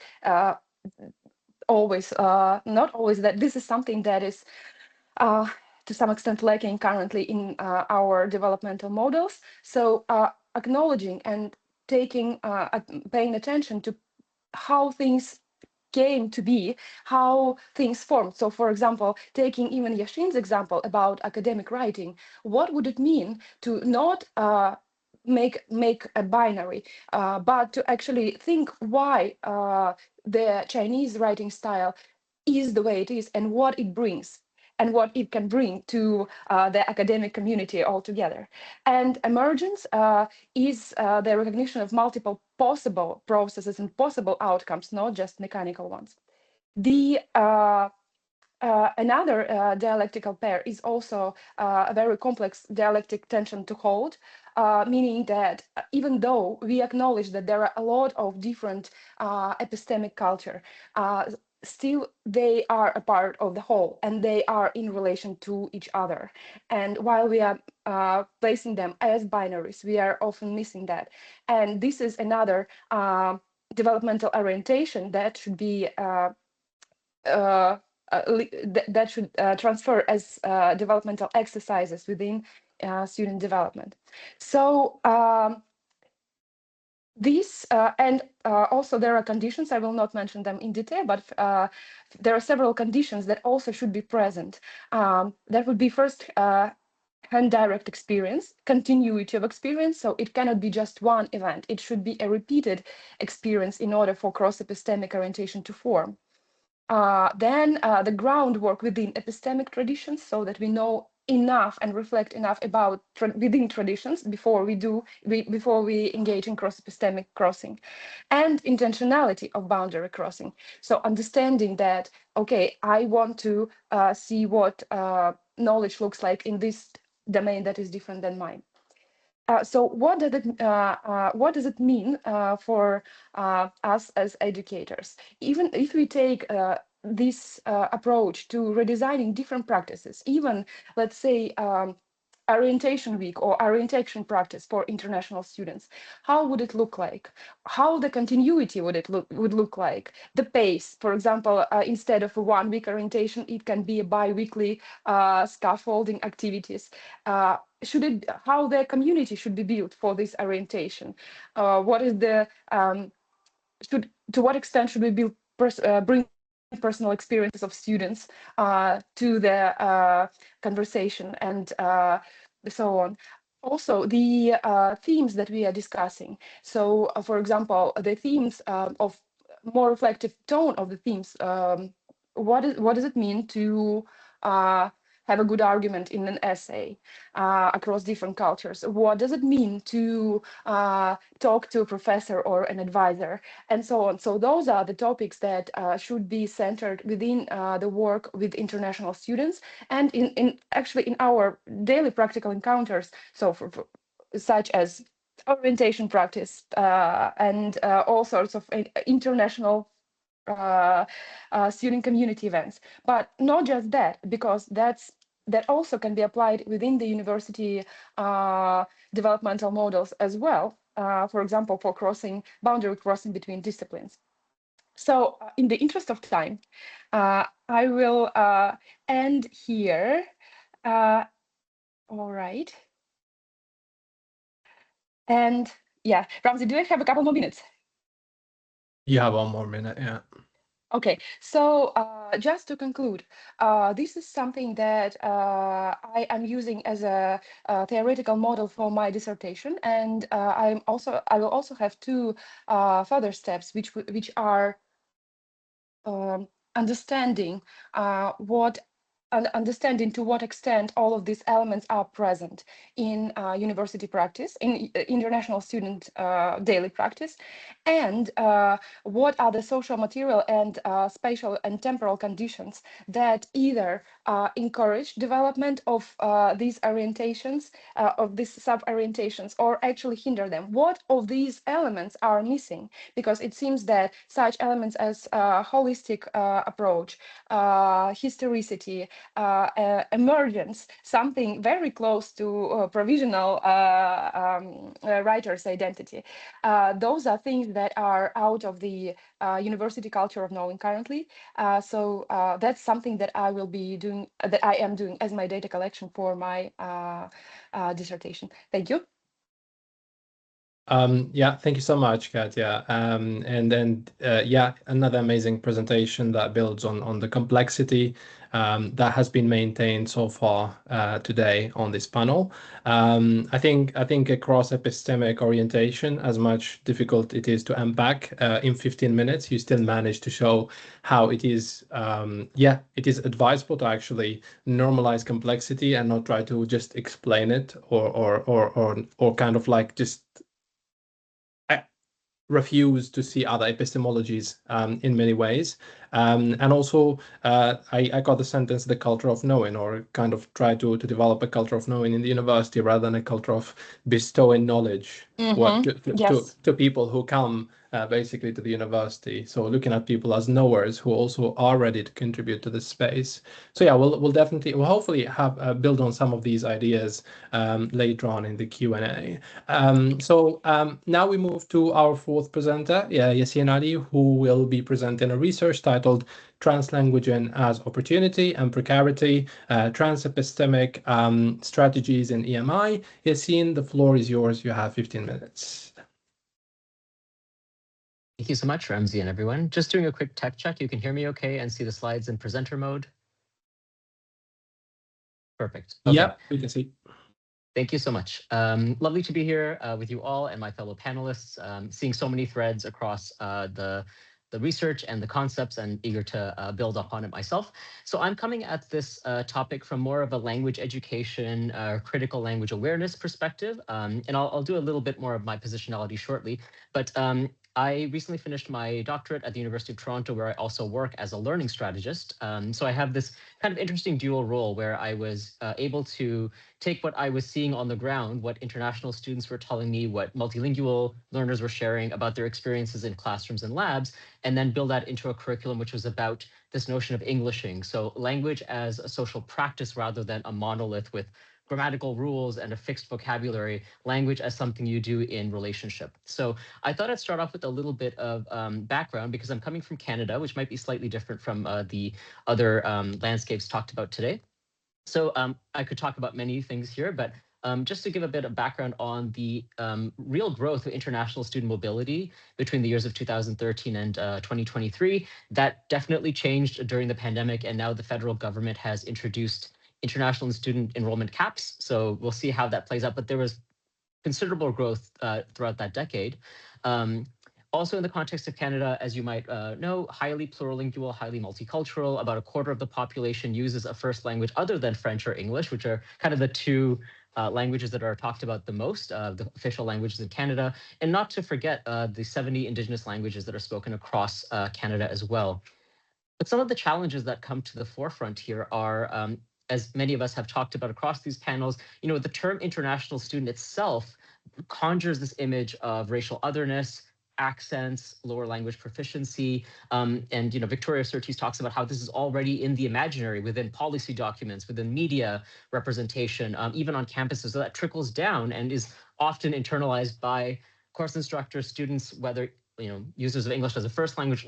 always, not always, that this is something that is to some extent lacking currently in our developmental models. So acknowledging and taking, paying attention to how things came to be, how things formed. So for example, taking even Yaxin's example about academic writing, what would it mean to not make a binary, but to actually think why the Chinese writing style is the way it is and what it brings and what it can bring to the academic community altogether. And emergence is the recognition of multiple possible processes and possible outcomes, not just mechanical ones. The another dialectical pair is also a very complex dialectic tension to hold, meaning that even though we acknowledge that there are a lot of different epistemic culture, still they are a part of the whole and they are in relation to each other. And while we are placing them as binaries, we are often missing that. And this is another developmental orientation that should be that should transfer as developmental exercises within student development. So these and also there are conditions, I will not mention them in detail, but there are several conditions that also should be present. That would be first hand direct experience, continuity of experience. So it cannot be just one event. It should be a repeated experience in order for cross-epistemic orientation to form. Then the groundwork within epistemic traditions, so that we know enough and reflect enough about within traditions before we engage in cross-epistemic crossing, and intentionality of boundary crossing. So understanding that, okay, I want to see what knowledge looks like in this domain that is different than mine. So what does it mean for us as educators? Even if we take this approach to redesigning different practices, even let's say orientation week or orientation practice for international students, how would it look like? How the continuity would look like? The pace, for example, instead of a 1 week orientation, it can be a bi-weekly scaffolding activities. How the community should be built for this orientation? What is the to what extent should we build bring personal experiences of students to the conversation and so on. Also, the themes that we are discussing. So, for example, the themes of more reflective tone of the themes. What does it mean to have a good argument in an essay across different cultures? What does it mean to talk to a professor or an advisor, and so on? So those are the topics that should be centered within the work with international students and actually in our daily practical encounters. So such as orientation practice and all sorts of international student community events. But not just that, because that also can be applied within the university developmental models as well. For example, for boundary crossing between disciplines. So in the interest of time, I will end here. All right. And yeah, Ramzi, do I have a couple more minutes? You have 1 more minute, yeah. Okay, so just to conclude, this is something that I am using as a theoretical model for my dissertation, and I will also have 2 further steps, which are understanding understanding to what extent all of these elements are present in university practice, in international student daily practice, and what are the social, material, and spatial and temporal conditions that either encourage development of these orientations, of these sub-orientations, or actually hinder them. What of these elements are missing? Because it seems that such elements as holistic approach, historicity, emergence, something very close to provisional writer's identity. Those are things that are out of the university culture of knowing currently. So that's something that I will be doing, that I am doing as my data collection for my dissertation. Thank you. Yeah, thank you so much, Katya. And then, yeah, another amazing presentation that builds on the complexity that has been maintained so far today on this panel. I think across epistemic orientation, as much difficult it is to unpack in 15 minutes, you still manage to show how it is, yeah, it is advisable to actually normalize complexity and not try to just explain it or kind of like just refuse to see other epistemologies in many ways. And also, I got the sentence, the culture of knowing, or kind of try to develop a culture of knowing in the university rather than a culture of bestowing knowledge to people who come basically to the university. So looking at people as knowers who also are ready to contribute to this space. So yeah, we'll hopefully have build on some of these ideas later on in the Q&A. So now we move to our 4th presenter, Yaseen Ali, who will be presenting a research titled Translanguaging as Opportunity and Precarity, Trans-Epistemic Strategies in EMI. Yaseen, the floor is yours. You have 15 minutes. Thank you so much, Ramzi, and everyone. Just doing a quick tech check. You can hear me okay and see the slides in presenter mode? Perfect. Okay. Yeah, we can see. Thank you so much. Lovely to be here with you all and my fellow panelists, seeing so many threads across the research and the concepts, and eager to build upon it myself. So I'm coming at this topic from more of a language education, critical language awareness perspective. And I'll do a little bit more of my positionality shortly. But I recently finished my doctorate at the University of Toronto, where I also work as a learning strategist. So I have this kind of interesting dual role where I was able to take what I was seeing on the ground, what international students were telling me, what multilingual learners were sharing about their experiences in classrooms and labs, and then build that into a curriculum which was about this notion of Englishing. So language as a social practice rather than a monolith with grammatical rules and a fixed vocabulary, language as something you do in relationship. So I thought I'd start off with a little bit of background because I'm coming from Canada, which might be slightly different from the other landscapes talked about today. So I could talk about many things here, but just to give a bit of background on the real growth of international student mobility between the years of 2013 and 2023, that definitely changed during the pandemic. And now the federal government has introduced international student enrollment caps. So we'll see how that plays out. But there was considerable growth throughout that decade. Also in the context of Canada, as you might know, highly plurilingual, highly multicultural. About a quarter of the population uses a first language other than French or English, which are kind of the two languages that are talked about the most, the official languages in Canada. And not to forget the 70 Indigenous languages that are spoken across Canada as well. But some of the challenges that come to the forefront here are, as many of us have talked about across these panels, the term international student itself conjures this image of racial otherness, accents, lower language proficiency. And Victoria Surtees talks about how this is already in the imaginary within policy documents, within media representation, even on campuses. So that trickles down and is often internalized by course instructors, students, whether users of English as a first language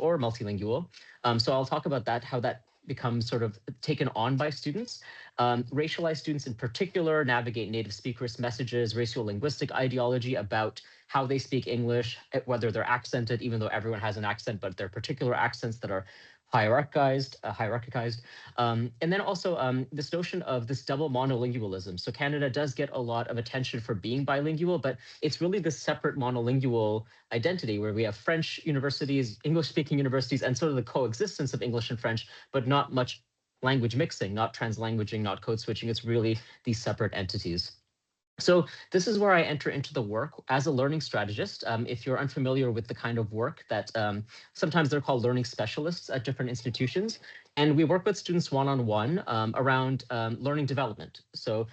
or multilingual. So I'll talk about that, how that becomes sort of taken on by students. Racialized students in particular navigate native speakers' messages, racial linguistic ideology about how they speak English, whether they're accented, even though everyone has an accent, but there are particular accents that are hierarchized. And then also this notion of this double monolingualism. So Canada does get a lot of attention for being bilingual, but it's really this separate monolingual identity where we have French universities, English-speaking universities, and sort of the coexistence of English and French, but not much language mixing, not translanguaging, not code switching. It's really these separate entities. So this is where I enter into the work as a learning strategist. If you're unfamiliar with the kind of work that sometimes they're called learning specialists at different institutions, and we work with students one-on-one around learning development. So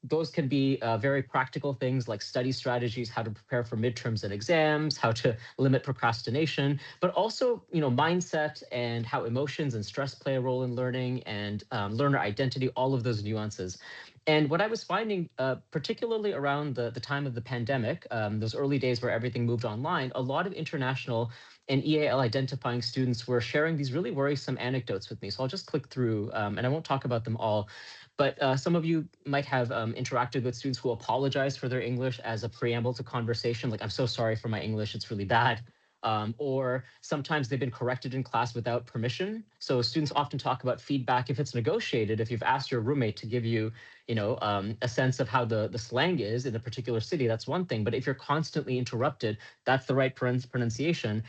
those can be very practical things like study strategies, how to prepare for midterms and exams, how to limit procrastination, but also, mindset and how emotions and stress play a role in learning and learner identity, all of those nuances. And what I was finding, particularly around the time of the pandemic, those early days where everything moved online, a lot of international and EAL identifying students were sharing these really worrisome anecdotes with me. So I'll just click through and I won't talk about them all. But some of you might have interacted with students who apologize for their English as a preamble to conversation, like, I'm so sorry for my English, it's really bad. Or sometimes they've been corrected in class without permission. So students often talk about feedback if it's negotiated. If you've asked your roommate to give you, a sense of how the slang is in a particular city, that's one thing. But if you're constantly interrupted, that's the right pronunciation,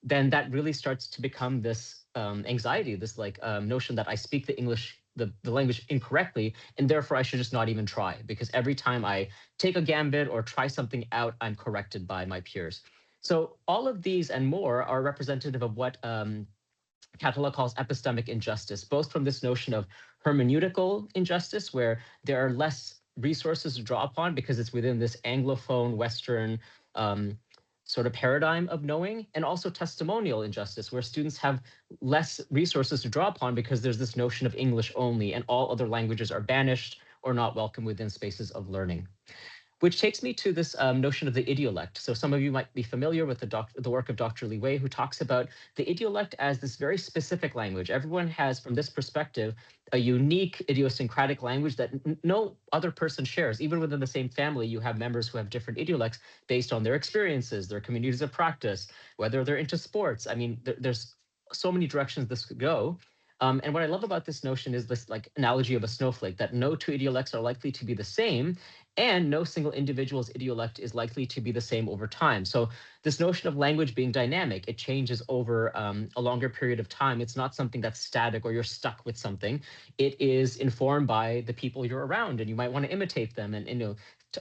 then that really starts to become this anxiety, this notion that I speak the English, the language incorrectly, and therefore I should just not even try, because every time I take a gambit or try something out, I'm corrected by my peers. So all of these and more are representative of what Catala calls epistemic injustice, both from this notion of hermeneutical injustice, where there are less resources to draw upon because it's within this Anglophone Western sort of paradigm of knowing, and also testimonial injustice, where students have less resources to draw upon because there's this notion of English only and all other languages are banished or not welcome within spaces of learning. Which takes me to this notion of the idiolect. So some of you might be familiar with the work of Dr. Li Wei, who talks about the idiolect as this very specific language. Everyone has, from this perspective, a unique idiosyncratic language that no other person shares. Even within the same family, you have members who have different idiolects based on their experiences, their communities of practice, whether they're into sports. I mean, there's so many directions this could go. And what I love about this notion is this analogy of a snowflake, that no two idiolects are likely to be the same, and no single individual's idiolect is likely to be the same over time. So this notion of language being dynamic, it changes over a longer period of time. It's not something that's static or you're stuck with something. It is informed by the people you're around, and you might want to imitate them. And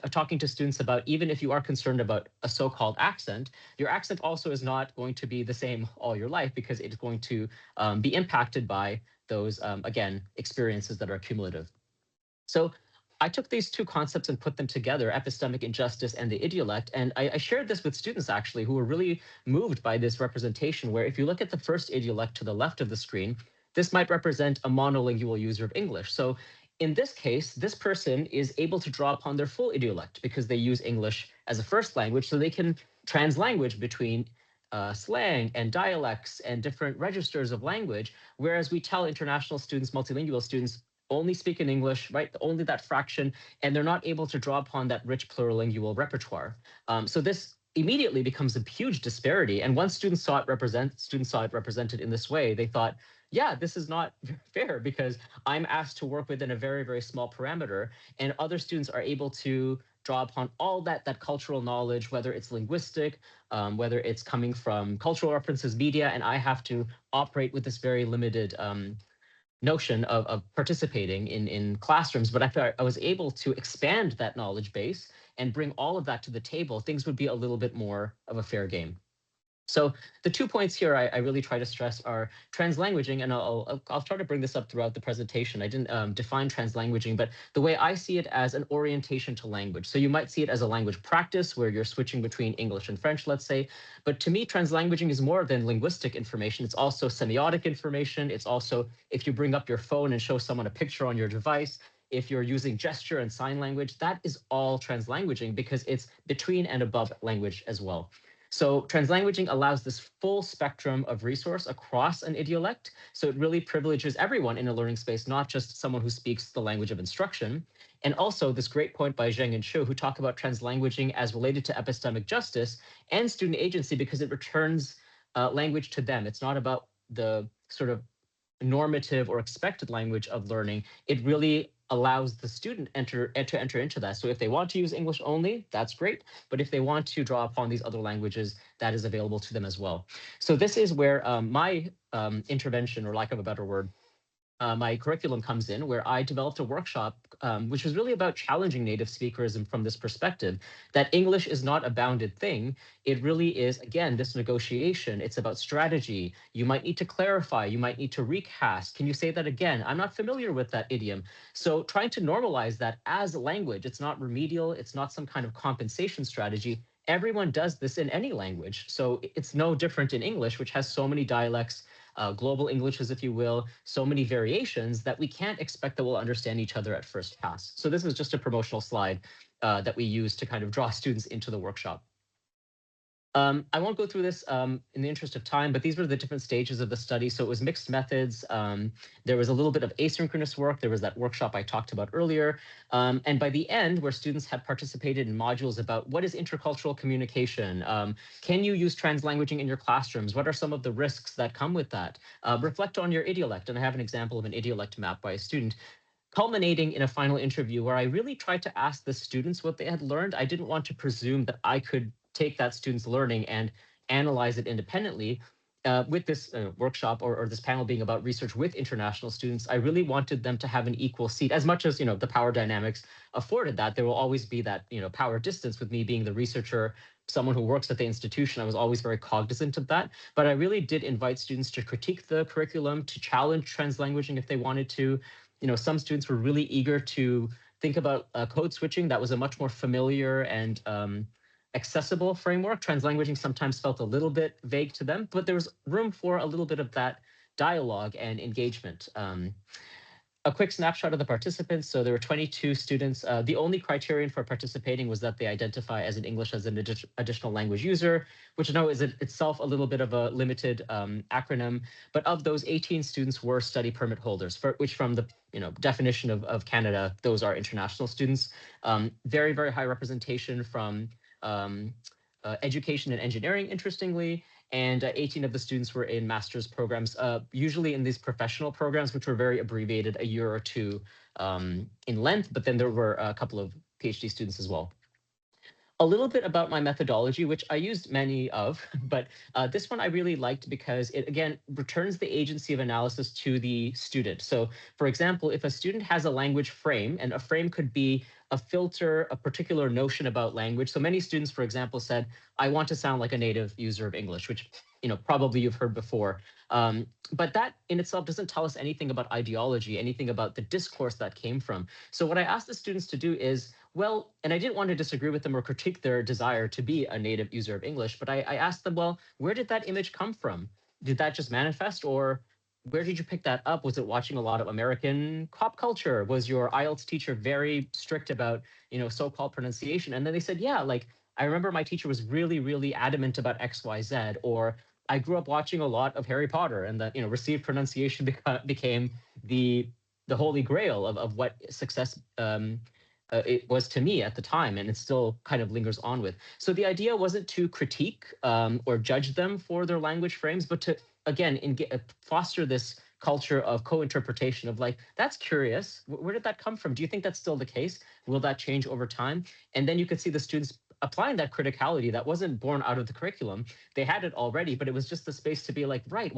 talking to students about, even if you are concerned about a so-called accent, your accent also is not going to be the same all your life, because it's going to be impacted by those, again, experiences that are cumulative. So I took these two concepts and put them together, epistemic injustice and the idiolect. And I shared this with students actually who were really moved by this representation, where if you look at the first idiolect to the left of the screen, this might represent a monolingual user of English. So in this case, this person is able to draw upon their full idiolect because they use English as a first language, so they can translanguage between slang and dialects and different registers of language, whereas we tell international students, multilingual students, only speak in English, right? Only that fraction, and they're not able to draw upon that rich plurilingual repertoire. So this immediately becomes a huge disparity. And once students saw it represented in this way, they thought, yeah, this is not fair because I'm asked to work within a very, very small parameter, and other students are able to draw upon all that cultural knowledge, whether it's linguistic, whether it's coming from cultural references, media, and I have to operate with this very limited notion of participating in classrooms. But if I was able to expand that knowledge base and bring all of that to the table, things would be a little bit more of a fair game. So the 2 points here I really try to stress are translanguaging, and I'll try to bring this up throughout the presentation. I didn't define translanguaging, but the way I see it as an orientation to language. So you might see it as a language practice where you're switching between English and French, let's say. But to me, translanguaging is more than linguistic information. It's also semiotic information. It's also if you bring up your phone and show someone a picture on your device, if you're using gesture and sign language, that is all translanguaging because it's between and above language as well. So translanguaging allows this full spectrum of resource across an idiolect. So it really privileges everyone in a learning space, not just someone who speaks the language of instruction. And also this great point by Zheng and Xu, who talk about translanguaging as related to epistemic justice and student agency because it returns language to them. It's not about the sort of normative or expected language of learning. It really allows the student to enter into that. So if they want to use English only, that's great. But if they want to draw upon these other languages, that is available to them as well. So this is where my intervention, or lack of a better word, my curriculum comes in, where I developed a workshop, which was really about challenging native speakerism from this perspective, that English is not a bounded thing. It really is, again, this negotiation. It's about strategy. You might need to clarify. You might need to recast. Can you say that again? I'm not familiar with that idiom. So trying to normalize that as a language, it's not remedial. It's not some kind of compensation strategy. Everyone does this in any language. So it's no different in English, which has so many dialects, global Englishes, if you will, so many variations that we can't expect that we'll understand each other at first pass. So this is just a promotional slide that we use to kind of draw students into the workshop. I won't go through this in the interest of time, but these were the different stages of the study. So it was mixed methods. There was a little bit of asynchronous work. There was that workshop I talked about earlier. And by the end, where students had participated in modules about what is intercultural communication? Can you use translanguaging in your classrooms? What are some of the risks that come with that? Reflect on your idiolect. And I have an example of an idiolect map by a student, culminating in a final interview where I really tried to ask the students what they had learned. I didn't want to presume that I could take that student's learning and analyze it independently. With this workshop or this panel being about research with international students, I really wanted them to have an equal seat. As much as the power dynamics afforded that, there will always be that power distance with me being the researcher, someone who works at the institution. I was always very cognizant of that. But I really did invite students to critique the curriculum, to challenge translanguaging if they wanted to. Some students were really eager to think about code switching. That was a much more familiar and accessible framework. Translanguaging sometimes felt a little bit vague to them, but there was room for a little bit of that dialogue and engagement. A quick snapshot of the participants. So there were 22 students. The only criterion for participating was that they identify as an English as an additional language user, which I know is itself a little bit of a limited acronym. But of those, 18 students were study permit holders, which from the definition of Canada, those are international students. Very, very high representation from education and engineering, interestingly, and 18 of the students were in master's programs, usually in these professional programs, which were very abbreviated, a year or two in length, but then there were a couple of PhD students as well. A little bit about my methodology, which I used many of, but this one I really liked because it, again, returns the agency of analysis to the student. So, for example, if a student has a language frame, and a frame could be a filter, a particular notion about language. So many students, for example, said, I want to sound like a native user of English, which probably you've heard before. But that in itself doesn't tell us anything about ideology, anything about the discourse that came from. So what I asked the students to do is, well, and I didn't want to disagree with them or critique their desire to be a native user of English, but I asked them, well, where did that image come from? Did that just manifest, or where did you pick that up? Was it watching a lot of American pop culture? Was your IELTS teacher very strict about, so-called pronunciation? And then they said, yeah, like I remember my teacher was really, really adamant about X, Y, Z, or I grew up watching a lot of Harry Potter, and that received pronunciation became the holy grail of what success it was to me at the time, and it still kind of lingers on with. So the idea wasn't to critique or judge them for their language frames, but to again foster this culture of co-interpretation of like, that's curious. Where did that come from? Do you think that's still the case? Will that change over time? And then you could see the students applying that criticality that wasn't born out of the curriculum. They had it already, but it was just the space to be like, right,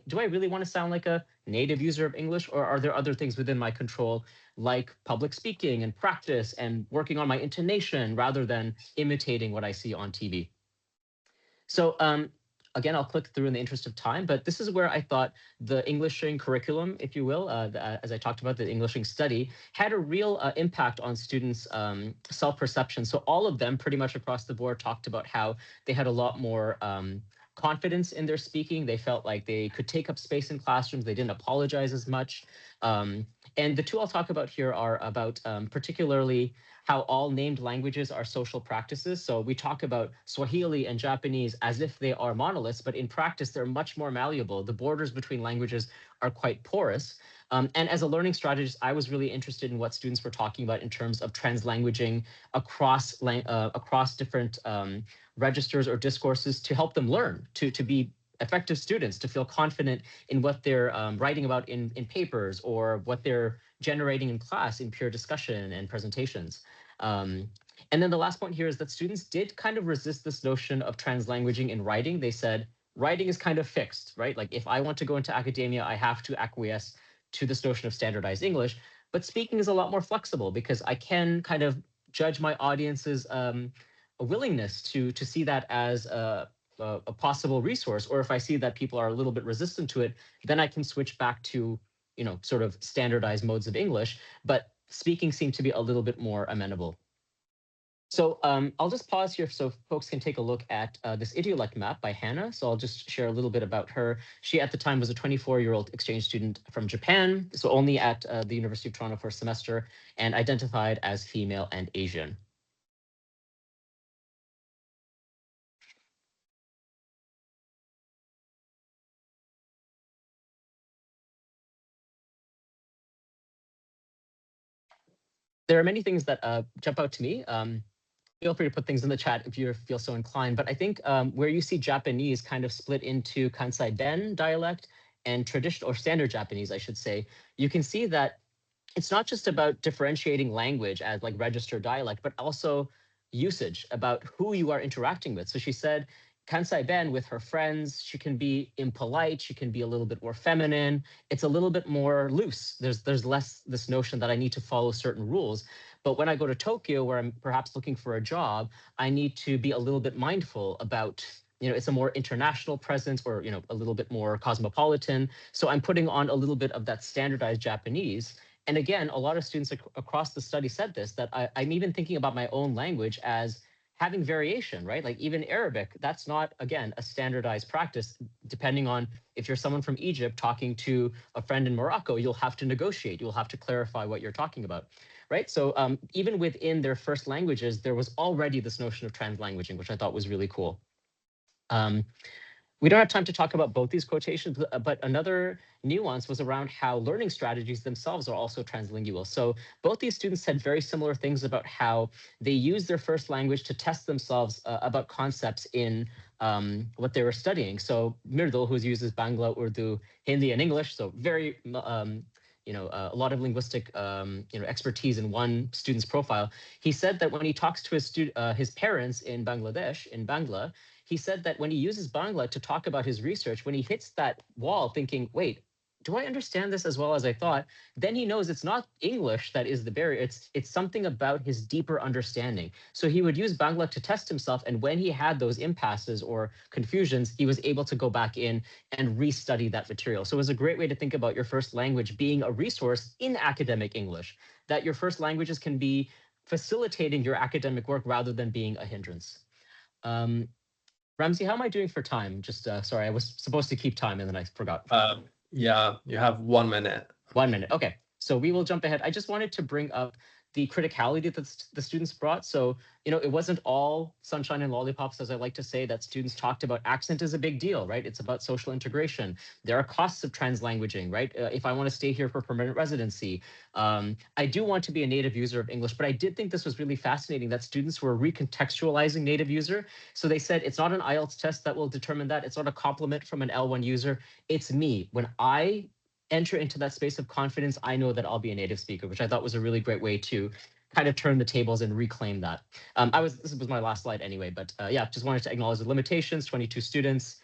do I really want to sound like a native user of English, or are there other things within my control, like public speaking and practice and working on my intonation rather than imitating what I see on TV? So again, I'll click through in the interest of time, but this is where I thought the Englishing curriculum, if you will, as I talked about, the Englishing study, had a real impact on students' self-perception. So all of them pretty much across the board talked about how they had a lot more confidence in their speaking. They felt like they could take up space in classrooms. They didn't apologize as much. And the two I'll talk about here are about particularly how all named languages are social practices. So we talk about Swahili and Japanese as if they are monoliths, but in practice, they're much more malleable. The borders between languages are quite porous. And as a learning strategist, I was really interested in what students were talking about in terms of translanguaging across different registers or discourses to help them learn, to be effective students, to feel confident in what they're writing about in papers, or what they're generating in class in pure discussion and presentations. And then the last point here is that students did kind of resist this notion of translanguaging in writing. They said, writing is kind of fixed, right? Like if I want to go into academia, I have to acquiesce to this notion of standardized English. But speaking is a lot more flexible because I can kind of judge my audience's willingness to see that as a possible resource, or if I see that people are a little bit resistant to it, then I can switch back to, sort of standardized modes of English, but speaking seemed to be a little bit more amenable. So I'll just pause here so folks can take a look at this idiolect map by Hannah. So I'll just share a little bit about her. She at the time was a 24-year-old exchange student from Japan, so only at the University of Toronto for a semester, and identified as female and Asian. There are many things that jump out to me. Feel free to put things in the chat if you feel so inclined. But I think where you see Japanese kind of split into Kansai Ben dialect and traditional or standard Japanese, I should say, you can see that it's not just about differentiating language as like registered dialect, but also usage about who you are interacting with. So she said, Kansai Ben with her friends, she can be impolite, she can be a little bit more feminine. It's a little bit more loose. There's less this notion that I need to follow certain rules. But when I go to Tokyo, where I'm perhaps looking for a job, I need to be a little bit mindful about, it's a more international presence, or, a little bit more cosmopolitan. So I'm putting on a little bit of that standardized Japanese. And again, a lot of students across the study said this, that I'm even thinking about my own language as having variation, right? Like even Arabic, that's not, again, a standardized practice. Depending on if you're someone from Egypt talking to a friend in Morocco, you'll have to negotiate, you'll have to clarify what you're talking about, right? So even within their first languages, there was already this notion of translanguaging, which I thought was really cool. We don't have time to talk about both these quotations, but another nuance was around how learning strategies themselves are also translingual. So both these students said very similar things about how they use their first language to test themselves about concepts in what they were studying. So Mirdal, who uses Bangla, Urdu, Hindi, and English, so very a lot of linguistic expertise in one student's profile. He said that when he talks to his parents in Bangladesh, in Bangla, he said that when he uses Bangla to talk about his research, when he hits that wall thinking, wait, do I understand this as well as I thought? Then he knows it's not English that is the barrier. It's something about his deeper understanding. So he would use Bangla to test himself. And when he had those impasses or confusions, he was able to go back in and restudy that material. So it was a great way to think about your first language being a resource in academic English, that your first languages can be facilitating your academic work rather than being a hindrance. Ramzi, how am I doing for time? Just sorry, I was supposed to keep time and then I forgot. Yeah, you have 1 minute. 1 minute. Okay, so we will jump ahead. I just wanted to bring up the criticality that the students brought. So, it wasn't all sunshine and lollipops, as I like to say, that students talked about. Accent is a big deal, right? It's about social integration. There are costs of translanguaging, right? If I want to stay here for permanent residency, I do want to be a native user of English, but I did think this was really fascinating that students were recontextualizing native user. So they said, it's not an IELTS test that will determine that. It's not a compliment from an L1 user. It's me. When I enter into that space of confidence, I know that I'll be a native speaker, which I thought was a really great way to kind of turn the tables and reclaim that. This was my last slide anyway, but yeah, just wanted to acknowledge the limitations, 22 students,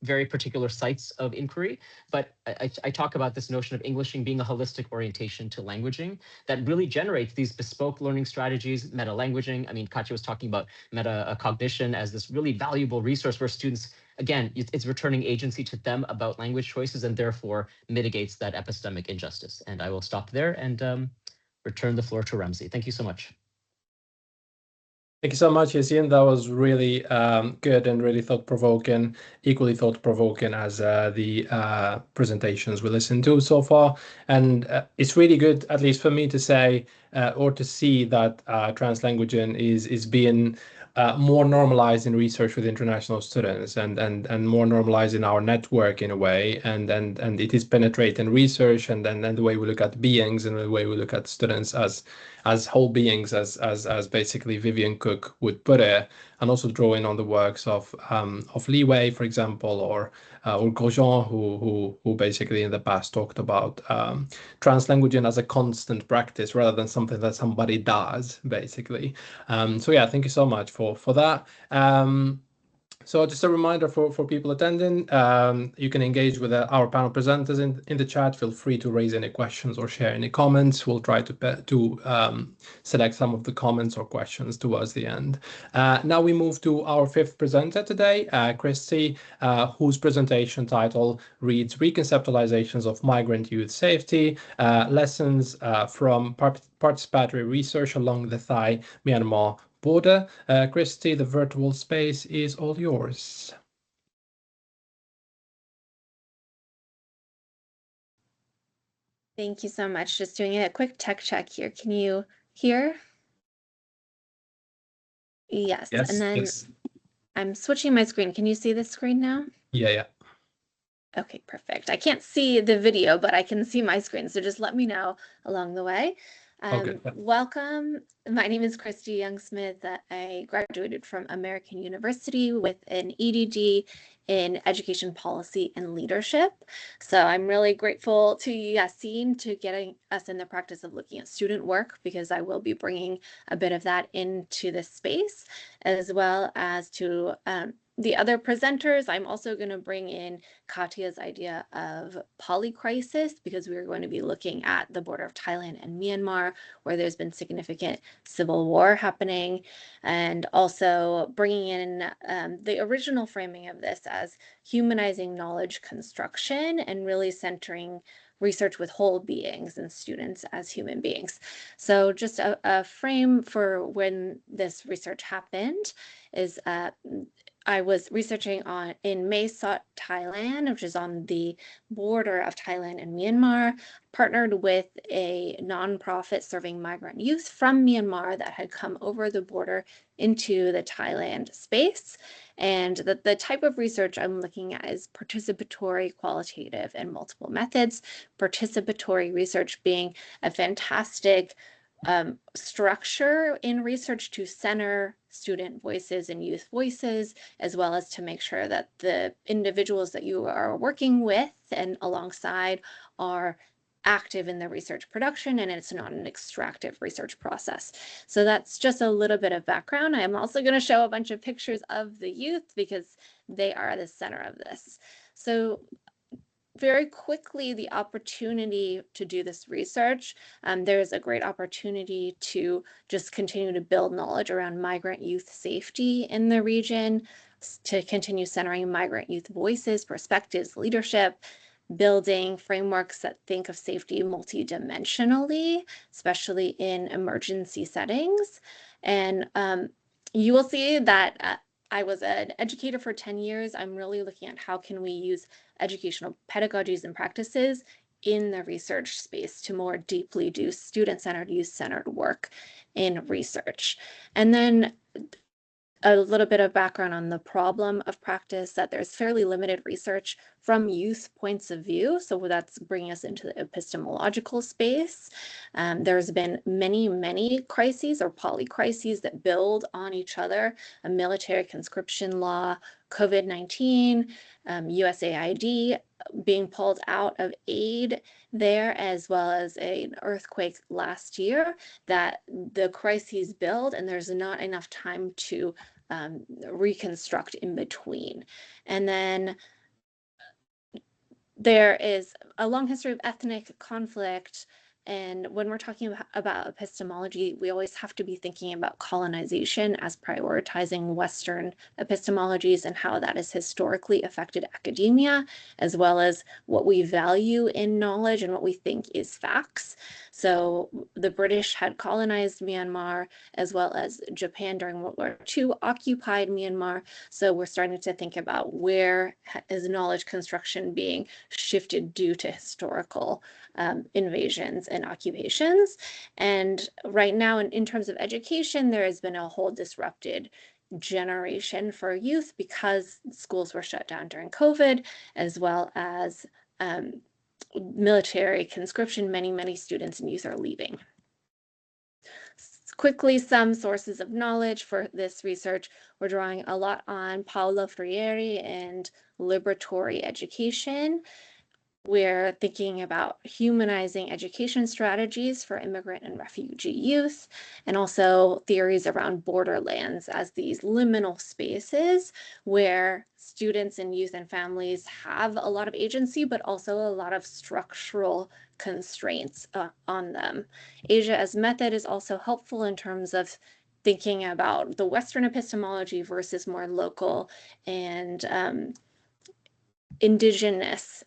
very particular sites of inquiry. But I talk about this notion of Englishing being a holistic orientation to languaging that really generates these bespoke learning strategies, meta-languaging. I mean, Katya was talking about meta-cognition as this really valuable resource where students, again, it's returning agency to them about language choices and therefore mitigates that epistemic injustice. And I will stop there and return the floor to Ramzi. Thank you so much. Thank you so much, Yaseen. That was really good and really thought-provoking, equally thought-provoking as the presentations we listened to so far. And it's really good, at least for me, to say or to see that translanguaging is being more normalized in research with international students and more normalized in our network in a way, and it is penetrating research and the way we look at beings and the way we look at students as whole beings, as basically Vivian Cook would put it, and also drawing on the works of Li Wei, for example, or Grosjean, who basically in the past talked about translanguaging as a constant practice rather than something that somebody does, basically. So yeah, thank you so much for that. So just a reminder for people attending, you can engage with our panel presenters in the chat. Feel free to raise any questions or share any comments. We'll try to select some of the comments or questions towards the end. Now we move to our fifth presenter today, Christie, whose presentation title reads Reconceptualizations of Migrant Youth Safety, Lessons from Participatory Research Along the Thai-Myanmar Border. Christie, the virtual space is all yours. Thank you so much. Just doing a quick tech check here. Can you hear? Yes. And then I'm switching my screen. Can you see the screen now? Yeah. Okay, perfect. I can't see the video, but I can see my screen. So just let me know along the way. Welcome. My name is Christie Young Smith. I graduated from American University with an EDD in Education Policy and Leadership. So I'm really grateful to Yaseen to getting us in the practice of looking at student work, because I will be bringing a bit of that into this space, as well as to the other presenters. I'm also going to bring in Katya's idea of polycrisis, because we are going to be looking at the border of Thailand and Myanmar, where there's been significant civil war happening, and also bringing in the original framing of this as humanizing knowledge construction and really centering research with whole beings and students as human beings. So just a frame for when this research happened is I was researching in Mae Sot, Thailand, which is on the border of Thailand and Myanmar, partnered with a nonprofit serving migrant youth from Myanmar that had come over the border into the Thailand space. And the type of research I'm looking at is participatory, qualitative, and multiple methods. Participatory research being a fantastic structure in research to center student voices and youth voices, as well as to make sure that the individuals that you are working with and alongside are active in the research production, and it's not an extractive research process. So that's just a little bit of background. I'm also going to show a bunch of pictures of the youth because they are the center of this. So very quickly the opportunity to do this research. There's a great opportunity to just continue to build knowledge around migrant youth safety in the region, to continue centering migrant youth voices, perspectives, leadership, building frameworks that think of safety multidimensionally, especially in emergency settings. And you will see that I was an educator for 10 years. I'm really looking at how can we use educational pedagogies and practices in the research space to more deeply do student-centered, youth-centered work in research. And then a little bit of background on the problem of practice, that there's fairly limited research from youth points of view. So that's bringing us into the epistemological space. There's been many crises or polycrises that build on each other: a military conscription law, COVID-19, USAID being pulled out of aid there, as well as an earthquake last year, that the crises build and there's not enough time to reconstruct in between. And then there is a long history of ethnic conflict. And when we're talking about epistemology, we always have to be thinking about colonization as prioritizing Western epistemologies and how that has historically affected academia, as well as what we value in knowledge and what we think is facts. So the British had colonized Myanmar, as well as Japan during World War II occupied Myanmar. So we're starting to think about where is knowledge construction being shifted due to historical invasions and occupations. And right now, in terms of education, there has been a whole disrupted generation for youth because schools were shut down during COVID, as well as military conscription. Many students and youth are leaving. Quickly, some sources of knowledge for this research. We're drawing a lot on Paulo Freire and liberatory education. We're thinking about humanizing education strategies for immigrant and refugee youth, and also theories around borderlands as these liminal spaces where students and youth and families have a lot of agency, but also a lot of structural constraints on them. Asia as method is also helpful in terms of thinking about the Western epistemology versus more local and indigenous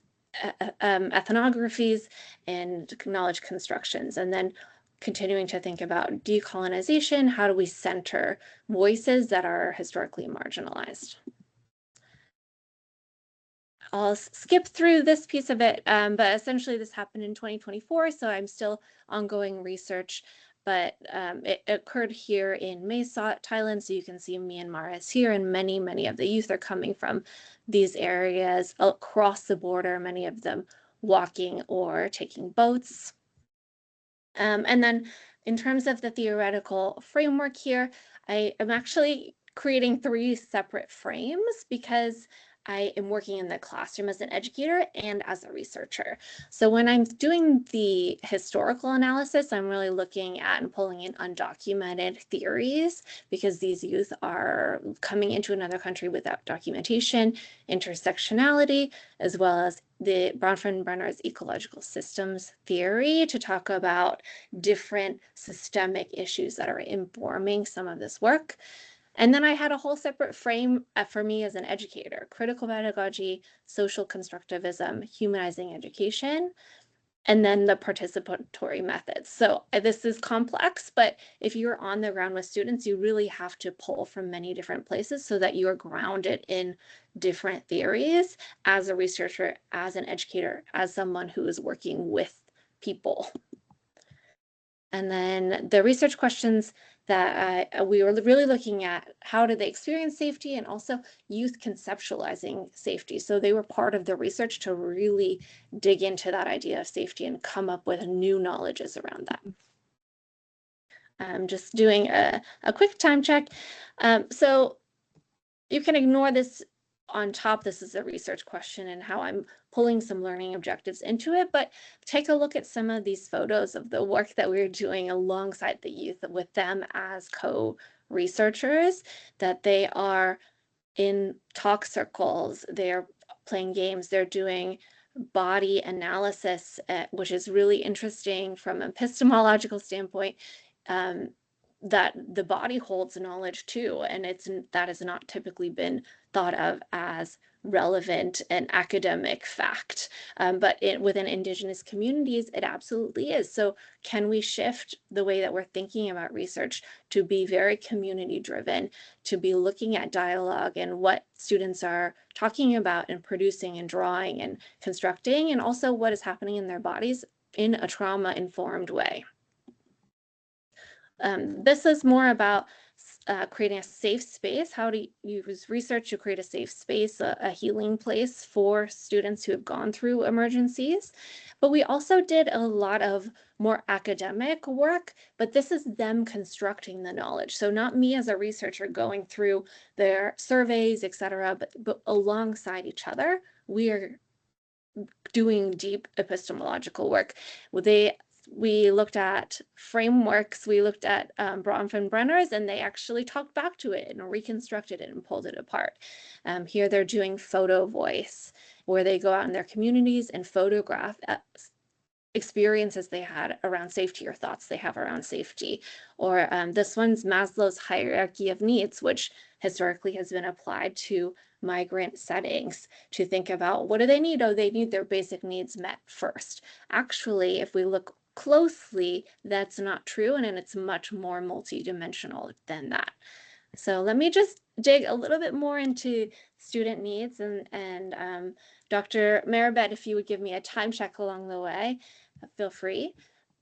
ethnographies and knowledge constructions, and then continuing to think about decolonization. How do we center voices that are historically marginalized? I'll skip through this piece of it, but essentially this happened in 2024, so I'm still ongoing research, but it occurred here in Mae Sot, Thailand, so you can see Myanmar is here, and many of the youth are coming from these areas across the border, many of them walking or taking boats. And then in terms of the theoretical framework here, I am actually creating 3 separate frames because I am working in the classroom as an educator and as a researcher. So when I'm doing the historical analysis, I'm really looking at and pulling in undocumented theories, because these youth are coming into another country without documentation, intersectionality, as well as the Bronfenbrenner's ecological systems theory to talk about different systemic issues that are informing some of this work. And then I had a whole separate frame for me as an educator: critical pedagogy, social constructivism, humanizing education, and then the participatory methods. So this is complex, but if you're on the ground with students, you really have to pull from many different places so that you are grounded in different theories as a researcher, as an educator, as someone who is working with people. And then the research questions that we were really looking at: how did they experience safety, and also youth conceptualizing safety. So they were part of the research to really dig into that idea of safety and come up with new knowledges around that. I'm just doing a quick time check. So you can ignore this on top. This is a research question and how I'm pulling some learning objectives into it, but take a look at some of these photos of the work that we're doing alongside the youth, with them as co-researchers, that they are in talk circles, they're playing games, they're doing body analysis, which is really interesting from an epistemological standpoint, that the body holds knowledge too, and that has not typically been thought of as relevant and academic fact, but within Indigenous communities, it absolutely is. So can we shift the way that we're thinking about research to be very community driven, to be looking at dialogue and what students are talking about and producing and drawing and constructing, and also what is happening in their bodies in a trauma-informed way? This is more about creating a safe space, how to use research to create a safe space, a healing place for students who have gone through emergencies. But we also did a lot of more academic work, but this is them constructing the knowledge. So not me as a researcher going through their surveys, et cetera, but alongside each other, we are doing deep epistemological work. We looked at frameworks, we looked at Bronfenbrenner's, and they actually talked back to it and reconstructed it and pulled it apart. Here they're doing photo voice, where they go out in their communities and photograph experiences they had around safety or thoughts they have around safety. Or this one's Maslow's hierarchy of needs, which historically has been applied to migrant settings to think about what do they need? Oh, they need their basic needs met first. Actually, if we look closely, that's not true, and it's much more multidimensional than that. So let me just dig a little bit more into student needs, and Dr. Merabet, if you would give me a time check along the way, feel free.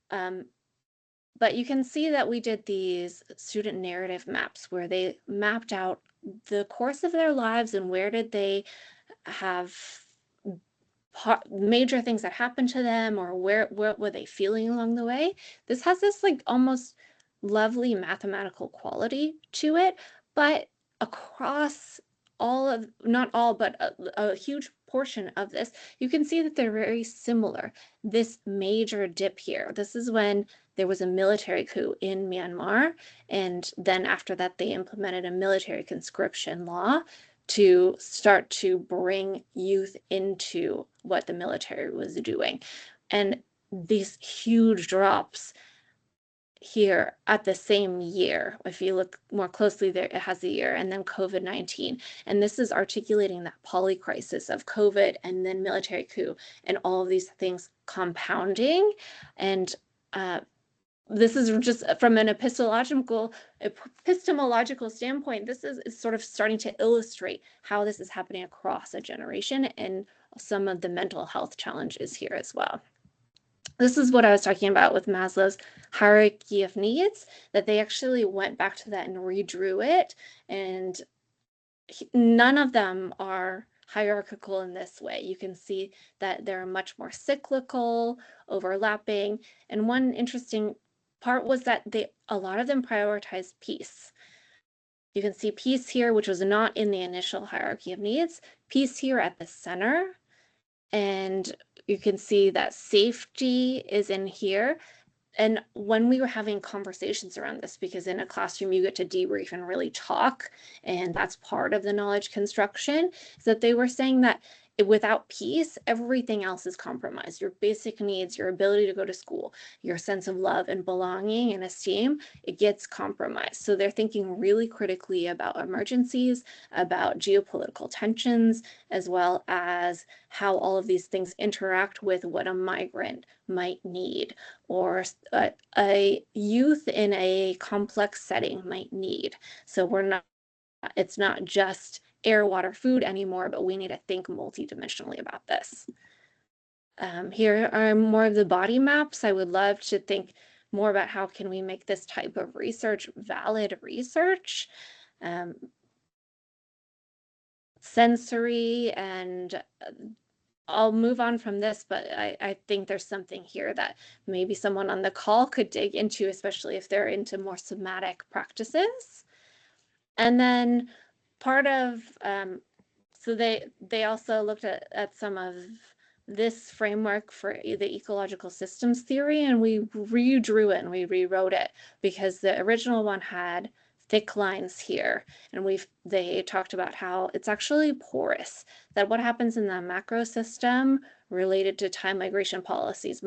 But you can see that we did these student narrative maps where they mapped out the course of their lives and where did they have major things that happened to them, or what were they feeling along the way. This has this like almost lovely mathematical quality to it, but across all of, not all, but a huge portion of this, you can see that they're very similar. This major dip here, this is when there was a military coup in Myanmar, and then after that they implemented a military conscription law to start to bring youth into what the military was doing. And these huge drops here at the same year, if you look more closely there, it has the year, and then COVID-19. And this is articulating that polycrisis of COVID and then military coup and all of these things compounding. And this is just from an epistemological standpoint, this is sort of starting to illustrate how this is happening across a generation and some of the mental health challenges here as well. This is what I was talking about with Maslow's hierarchy of needs, that they actually went back to that and redrew it, and none of them are hierarchical in this way. You can see that they're much more cyclical, overlapping, and one interesting part was that a lot of them prioritized peace. You can see peace here, which was not in the initial hierarchy of needs, peace here at the center, and you can see that safety is in here. And when we were having conversations around this, because in a classroom you get to debrief and really talk, and that's part of the knowledge construction, is that they were saying that without peace, everything else is compromised. Your basic needs, your ability to go to school, your sense of love and belonging and esteem, it gets compromised. So they're thinking really critically about emergencies, about geopolitical tensions, as well as how all of these things interact with what a migrant might need, or a youth in a complex setting might need. So it's not just air, water, food anymore, but we need to think multidimensionally about this. Here are more of the body maps. I would love to think more about how can we make this type of research valid research, sensory, and I'll move on from this, but I think there's something here that maybe someone on the call could dig into, especially if they're into more somatic practices. And then part of, so they also looked at some of this framework for the ecological systems theory, and we redrew it and we rewrote it, because the original one had thick lines here. And they talked about how it's actually porous, that what happens in the macro system related to time migration policies,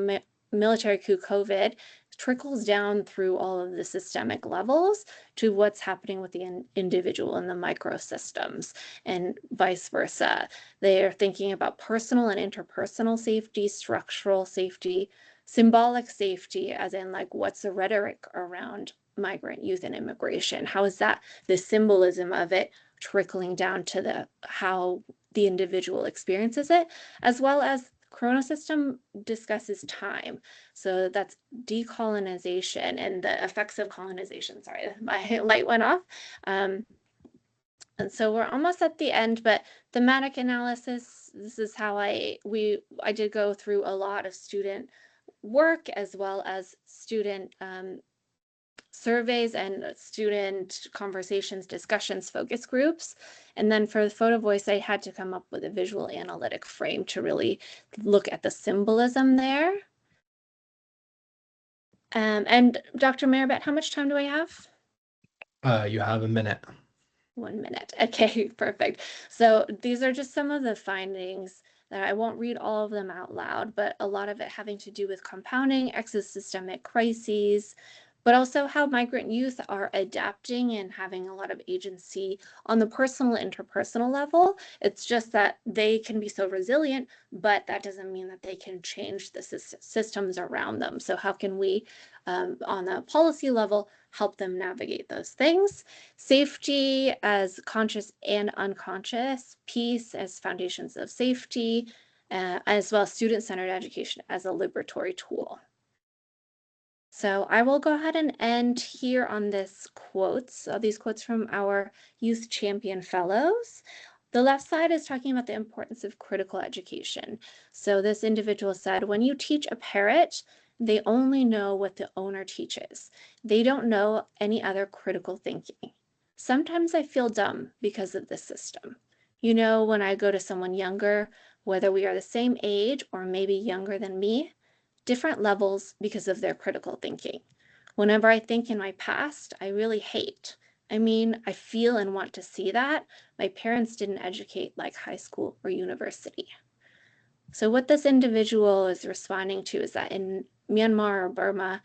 military coup, COVID, trickles down through all of the systemic levels to what's happening with the individual in the microsystems and vice versa. They are thinking about personal and interpersonal safety, structural safety, symbolic safety, as in like what's the rhetoric around migrant youth and immigration? How is that the symbolism of it trickling down to how the individual experiences it, as well as chronosystem discusses time. So that's decolonization and the effects of colonization. Sorry, my light went off. And so we're almost at the end, but thematic analysis, this is how I did go through a lot of student work as well as student surveys and student conversations, discussions, focus groups. And then for the photo voice, I had to come up with a visual analytic frame to really look at the symbolism there. And Dr. Merabet, how much time do I have? You have a minute. 1 minute. Okay, perfect. So these are just some of the findings that I won't read all of them out loud, but a lot of it having to do with compounding, exosystemic crises, but also how migrant youth are adapting and having a lot of agency on the personal, interpersonal level. It's just that they can be so resilient, but that doesn't mean that they can change the systems around them. So how can we, on a policy level, help them navigate those things? Safety as conscious and unconscious, peace as foundations of safety, as well as student-centered education as a liberatory tool. So I will go ahead and end here on this quotes, these quotes from our Youth Champion Fellows. The left side is talking about the importance of critical education. So this individual said, when you teach a parrot, they only know what the owner teaches. They don't know any other critical thinking. Sometimes I feel dumb because of this system. You know, when I go to someone younger, whether we are the same age or maybe younger than me, different levels because of their critical thinking. Whenever I think in my past, I really hate. I mean, I feel and want to see that. My parents didn't educate like high school or university. So what this individual is responding to is that in Myanmar or Burma,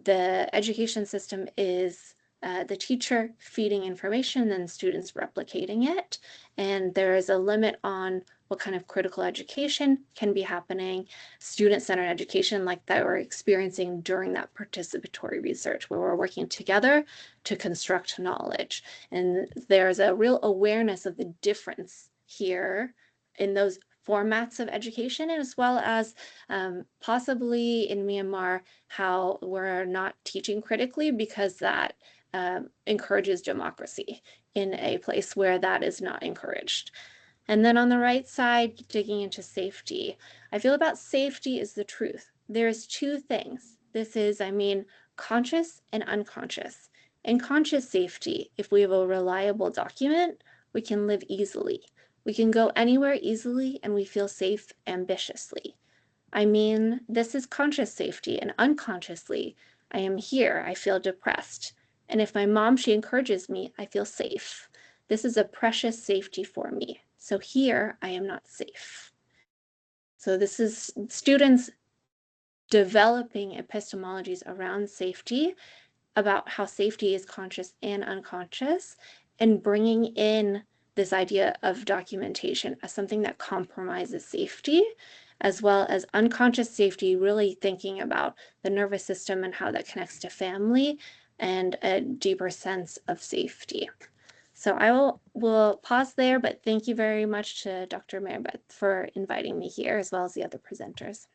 the education system is the teacher feeding information and students replicating it. And there is a limit on what kind of critical education can be happening, student-centered education like that we're experiencing during that participatory research where we're working together to construct knowledge. And there's a real awareness of the difference here in those formats of education, as well as possibly in Myanmar, how we're not teaching critically because that encourages democracy in a place where that is not encouraged. And then on the right side, digging into safety. I feel about safety is the truth. There's two things. This is, conscious and unconscious. In conscious safety, if we have a reliable document, we can live easily. We can go anywhere easily and we feel safe ambitiously. This is conscious safety, and unconsciously, I am here, I feel depressed. And if my mom, she encourages me, I feel safe. This is a precious safety for me. So here, I am not safe. So this is students developing epistemologies around safety, about how safety is conscious and unconscious, and bringing in this idea of documentation as something that compromises safety, as well as unconscious safety, really thinking about the nervous system and how that connects to family and a deeper sense of safety. So I will pause there, but thank you very much to Dr. Merabet for inviting me here, as well as the other presenters.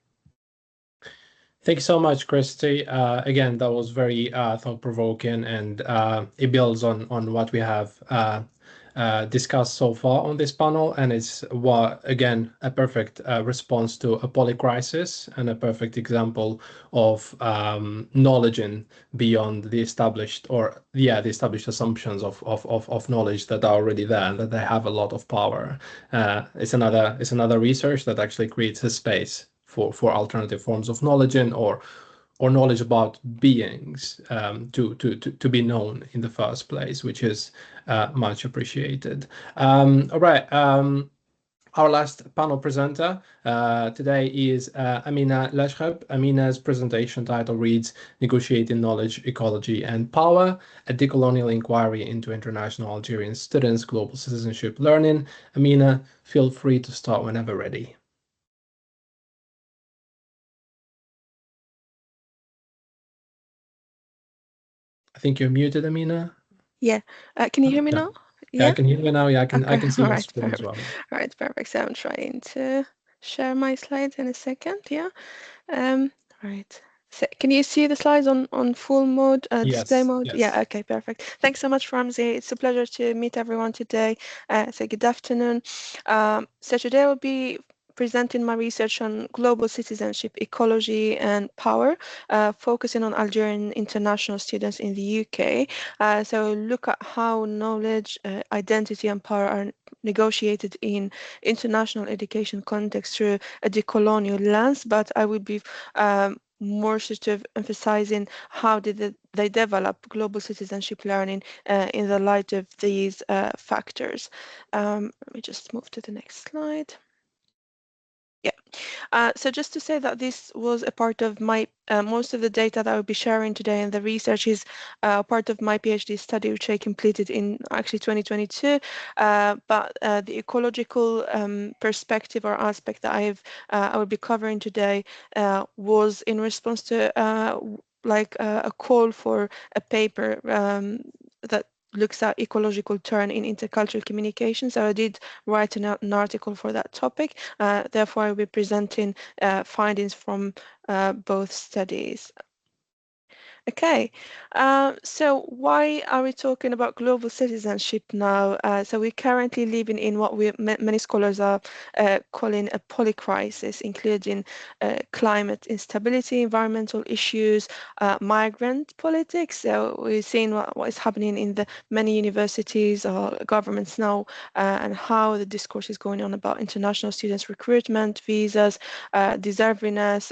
Thank you so much, Christie. Again, that was very thought-provoking, and it builds on what we have discussed so far on this panel, and it's again a perfect response to a polycrisis and a perfect example of knowledging beyond the established assumptions of knowledge that are already there and that they have a lot of power. It's another research that actually creates a space for alternative forms of knowledge or or knowledge about beings to be known in the first place, which is much appreciated. All right. Our last panel presenter today is Amina Lechkhab. Amina's presentation title reads Negotiating Knowledge, Ecology and Power, a Decolonial Inquiry into International Algerian Students' Global Citizenship Learning. Amina, feel free to start whenever ready. I think you're muted, Amina. Yeah. Can you hear me now? Yeah, I can hear you now. Yeah, I can see your screen as well. All right, perfect. So I'm trying to share my slides in a second. Yeah. Right. So can you see the slides on full mode, display mode? Yes. Yeah, okay, perfect. Thanks so much, Ramzi. It's a pleasure to meet everyone today. So good afternoon. So today I will be presenting my research on global citizenship, ecology and power, focusing on Algerian international students in the UK. So look at how knowledge, identity and power are negotiated in international education context through a decolonial lens, but I would be more sort of emphasizing how did they develop global citizenship learning in the light of these factors. Let me just move to the next slide. Yeah, so just to say that this was a part of my, most of the data that I will be sharing today and the research is part of my PhD study, which I completed in actually 2022. But the ecological perspective or aspect that I will be covering today was in response to a call for a paper that looks at ecological turn in intercultural communication. So I did write an article for that topic. Therefore, I will be presenting findings from both studies. Okay, so why are we talking about global citizenship now? So we're currently living in what many scholars are calling a polycrisis, including climate instability, environmental issues, migrant politics. So we're seeing what is happening in the many universities or governments now, and how the discourse is going on about international students recruitment, visas, deservingness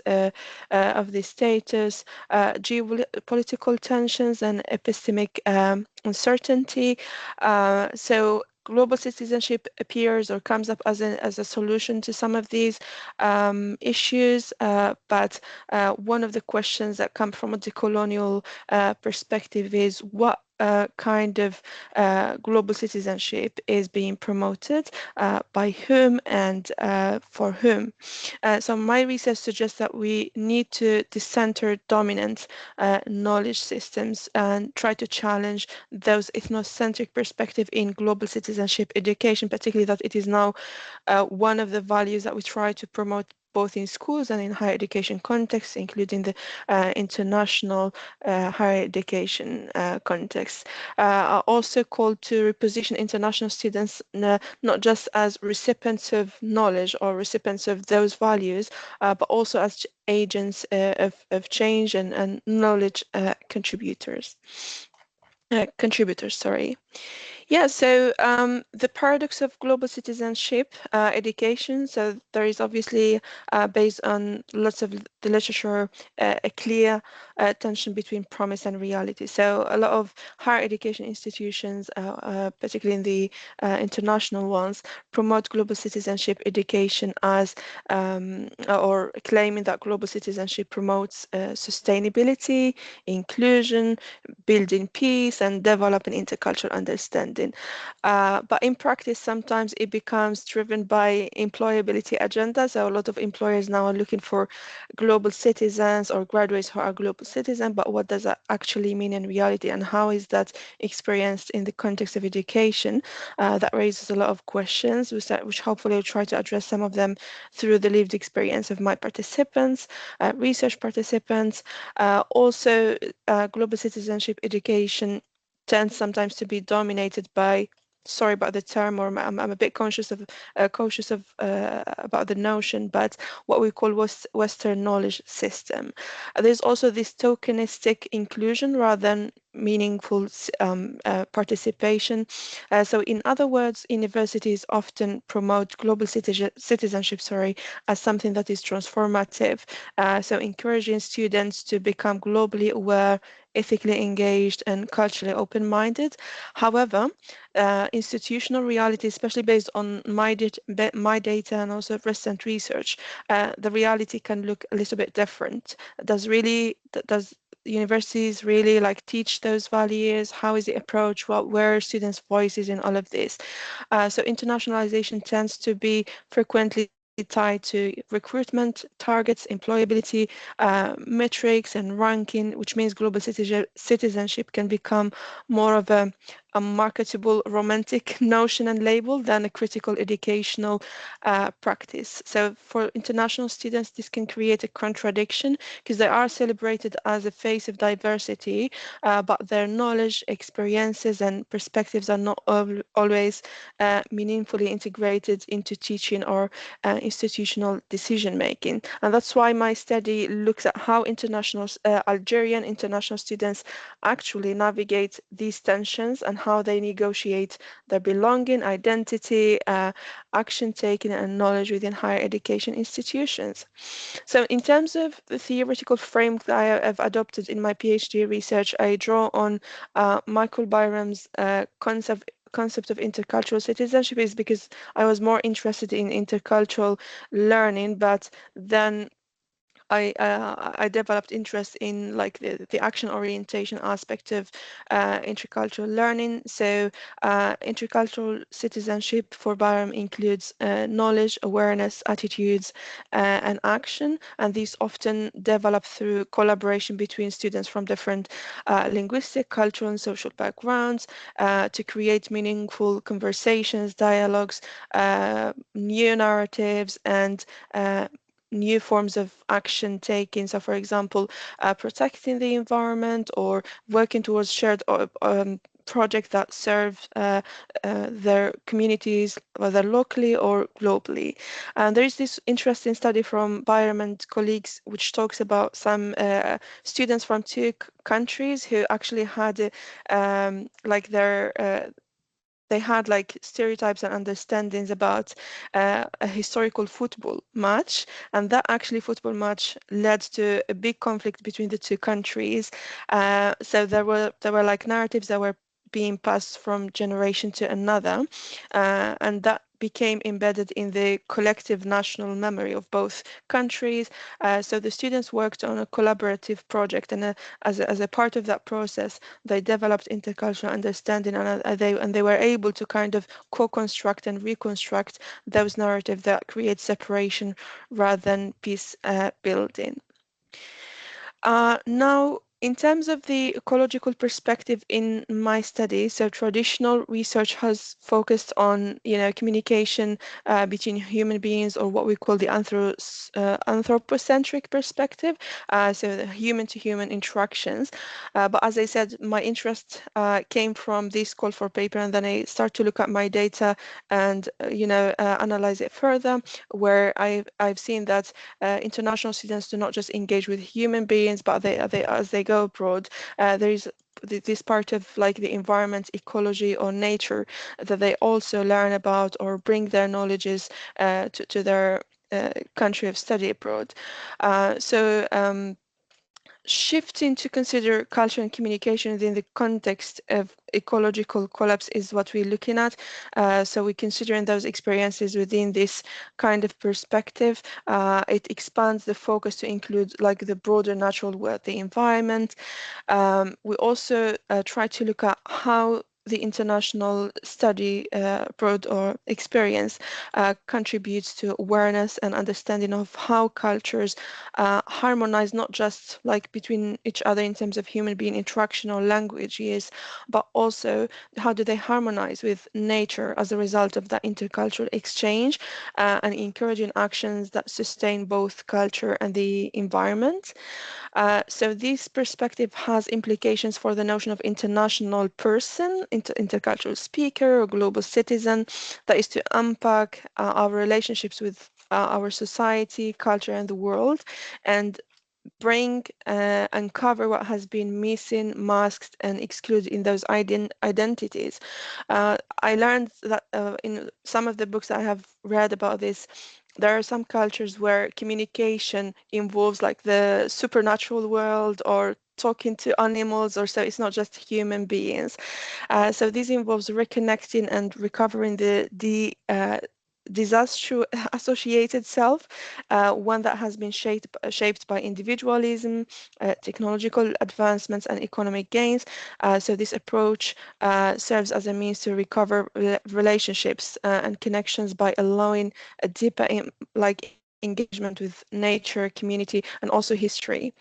of the status, geopolitical tensions and epistemic uncertainty. So global citizenship appears or comes up as a solution to some of these issues, but one of the questions that come from a decolonial perspective is what kind of global citizenship is being promoted, by whom and for whom. So my research suggests that we need to decenter dominant knowledge systems and try to challenge those ethnocentric perspectives in global citizenship education, particularly that it is now one of the values that we try to promote both in schools and in higher education contexts, including the international higher education context. Are also called to reposition international students not just as recipients of knowledge or recipients of those values, but also as agents of change and knowledge contributors. Sorry. Yeah, so the paradox of global citizenship education, so there is obviously, based on lots of the literature, a clear tension between promise and reality. So a lot of higher education institutions, particularly in the international ones, promote global citizenship education as, or claiming that global citizenship promotes sustainability, inclusion, building peace, and developing intercultural understanding. But in practice, sometimes it becomes driven by employability agendas. So a lot of employers now are looking for global citizens or graduates who are global citizens, but what does that actually mean in reality, and how is that experienced in the context of education? That raises a lot of questions, which hopefully I'll try to address some of them through the lived experience of my participants, research participants. Also, global citizenship education tends sometimes to be dominated by sorry about the term, or I'm a bit cautious of about the notion, but what we call Western knowledge system. There's also this tokenistic inclusion rather than meaningful participation. So in other words, universities often promote global citizenship, as something that is transformative. So encouraging students to become globally aware, ethically engaged, and culturally open-minded. However, institutional reality, especially based on my data and also recent research, the reality can look a little bit different. Does universities really like teach those values? How is it approached? Where are students' voices in all of this? So internationalization tends to be frequently tied to recruitment targets, employability, metrics, and ranking, which means global citizenship can become more of a marketable romantic notion and label than a critical educational practice. So for international students, this can create a contradiction because they are celebrated as a face of diversity, but their knowledge, experiences, and perspectives are not always meaningfully integrated into teaching or institutional decision making. And that's why my study looks at how Algerian international students actually navigate these tensions and how they negotiate their belonging, identity, action taking, and knowledge within higher education institutions. So in terms of the theoretical framework that I have adopted in my PhD research, I draw on Michael Byram's concept of intercultural citizenship, is because I was more interested in intercultural learning, but then I developed interest in like the action orientation aspect of intercultural learning. So intercultural citizenship for Byram includes knowledge, awareness, attitudes, and action, and these often develop through collaboration between students from different linguistic, cultural, and social backgrounds to create meaningful conversations, dialogues, new narratives, and new forms of action taken. So, for example, protecting the environment or working towards shared projects that serve their communities, whether locally or globally. And there is this interesting study from Byram and colleagues, which talks about some students from two countries who actually had like they had like stereotypes and understandings about a historical football match, and that actually football match led to a big conflict between the two countries. So there were like narratives that were being passed from generation to another, and that became embedded in the collective national memory of both countries. So the students worked on a collaborative project, and as a part of that process, they developed intercultural understanding, and they were able to kind of co-construct and reconstruct those narratives that create separation rather than peace building. Now, in terms of the ecological perspective in my study, so traditional research has focused on, communication between human beings, or what we call the anthropocentric perspective, so the human-to-human interactions. But as I said, my interest came from this call for paper, and then I start to look at my data and, analyze it further, where I've seen that international students do not just engage with human beings, but as they go abroad, there is this part of like the environment, ecology, or nature that they also learn about or bring their knowledges to their country of study abroad. Shifting to consider culture and communication within the context of ecological collapse is what we're looking at. So we're considering those experiences within this kind of perspective. It expands the focus to include like the broader natural world, the environment. We also try to look at how the international study abroad or experience contributes to awareness and understanding of how cultures harmonize, not just like between each other in terms of human being interaction or languages, but also how do they harmonize with nature as a result of that intercultural exchange, and encouraging actions that sustain both culture and the environment. So this perspective has implications for the notion of international person intercultural speaker or global citizen. That is to unpack our relationships with our society, culture, and the world, and bring and cover what has been missing, masked, and excluded in those identities. I learned that in some of the books I have read about this, there are some cultures where communication involves like the supernatural world or talking to animals, or so it's not just human beings. So this involves reconnecting and recovering the disaster associated self, one that has been shaped by individualism, technological advancements, and economic gains. So this approach serves as a means to recover relationships and connections by allowing a deeper engagement with nature, community, and also history.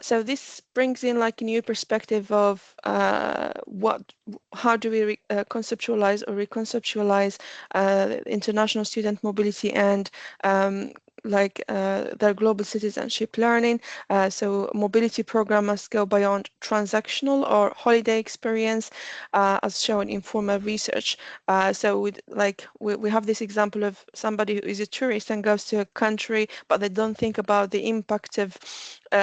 So this brings in like a new perspective of how do we conceptualize or reconceptualize international student mobility and their global citizenship learning. So mobility program must go beyond transactional or holiday experience, as shown in formal research. So we have this example of somebody who is a tourist and goes to a country, but they don't think about the impact of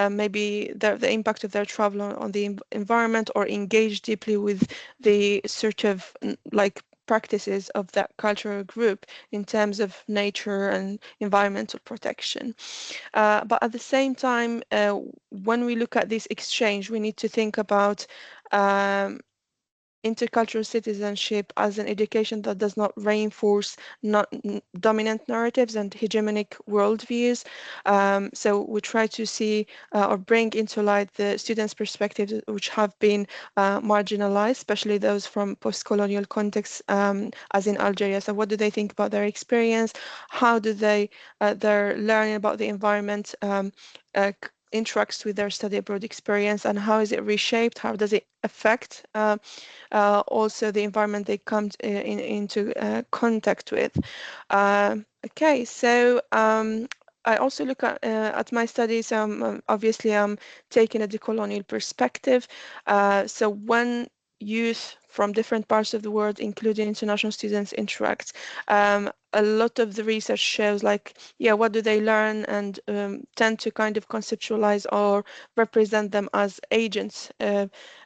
maybe the impact of their travel on the environment, or engage deeply with the sort of practices of that cultural group in terms of nature and environmental protection. But at the same time, when we look at this exchange, we need to think about intercultural citizenship as an education that does not reinforce dominant narratives and hegemonic worldviews. So we try to see or bring into light the students' perspectives which have been marginalized, especially those from post-colonial contexts, as in Algeria. So what do they think about their experience? How do they, their learning about the environment interacts with their study abroad experience, and how is it reshaped? How does it affect also the environment they come into contact with? Okay, so I also look at my studies. Obviously, I'm taking a decolonial perspective. So when youth from different parts of the world, including international students, interact, a lot of the research shows what do they learn, and tend to kind of conceptualize or represent them as agents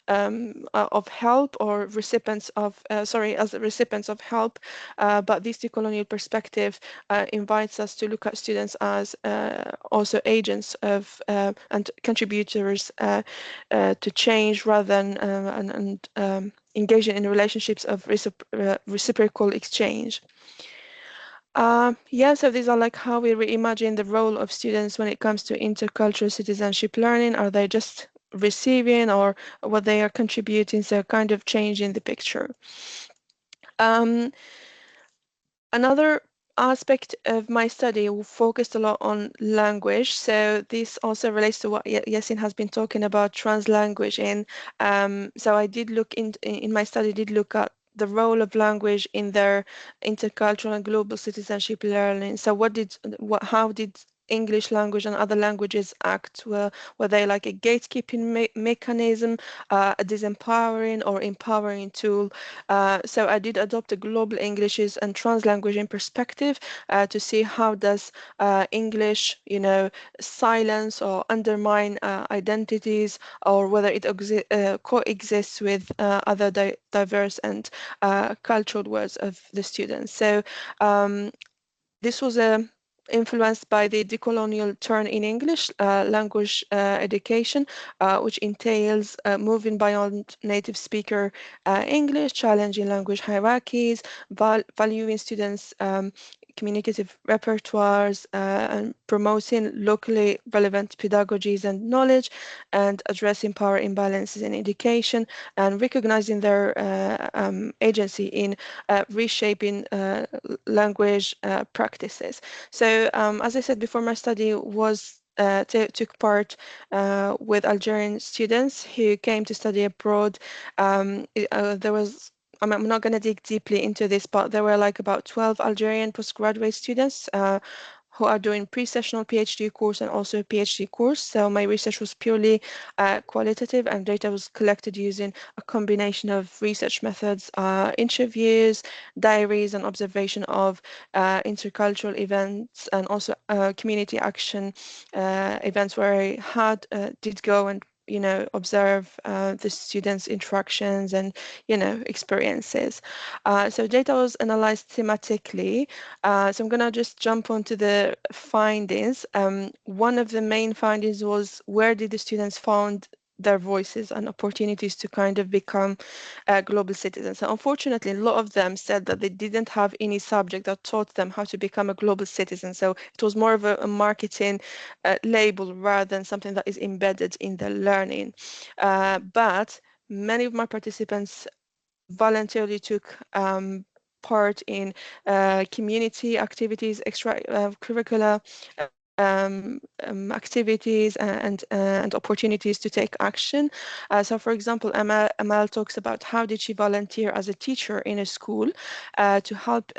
of help, or recipients of as recipients of help. But this decolonial perspective invites us to look at students as also agents of and contributors to change, rather than engaging in relationships of reciprocal exchange. So these are how we reimagine the role of students when it comes to intercultural citizenship learning. Are they just receiving, or what they are contributing? So kind of changing the picture. Another aspect of my study focused a lot on language. So this also relates to what Yaseen has been talking about, translanguaging. So I did look in my study, did look at the role of language in their intercultural and global citizenship learning. So how did English language and other languages act? Were they like a gatekeeping mechanism, a disempowering or empowering tool? So I did adopt a global Englishes and translanguaging perspective to see how does English, silence or undermine identities, or whether it coexists with other diverse and cultural words of the students. So this was influenced by the decolonial turn in English language education, which entails moving beyond native speaker English, challenging language hierarchies, valuing students' communicative repertoires, and promoting locally relevant pedagogies and knowledge, and addressing power imbalances in education, and recognizing their agency in reshaping language practices. So as I said before, my study was took part with Algerian students who came to study abroad. There was, I'm not going to dig deeply into this, but there were about 12 Algerian postgraduate students who are doing pre-sessional PhD course and also a PhD course. So my research was purely qualitative, and data was collected using a combination of research methods, interviews, diaries, and observation of intercultural events, and also community action events where I did go and observe the students' interactions and experiences. So data was analyzed thematically. So I'm gonna just jump onto the findings. One of the main findings was, where did the students found their voices and opportunities to kind of become global citizens. So unfortunately, a lot of them said that they didn't have any subject that taught them how to become a global citizen. So it was more of a marketing label rather than something that is embedded in the learning. But many of my participants voluntarily took part in community activities, extracurricular activities and opportunities to take action. So for example, Amal talks about how did she volunteer as a teacher in a school to help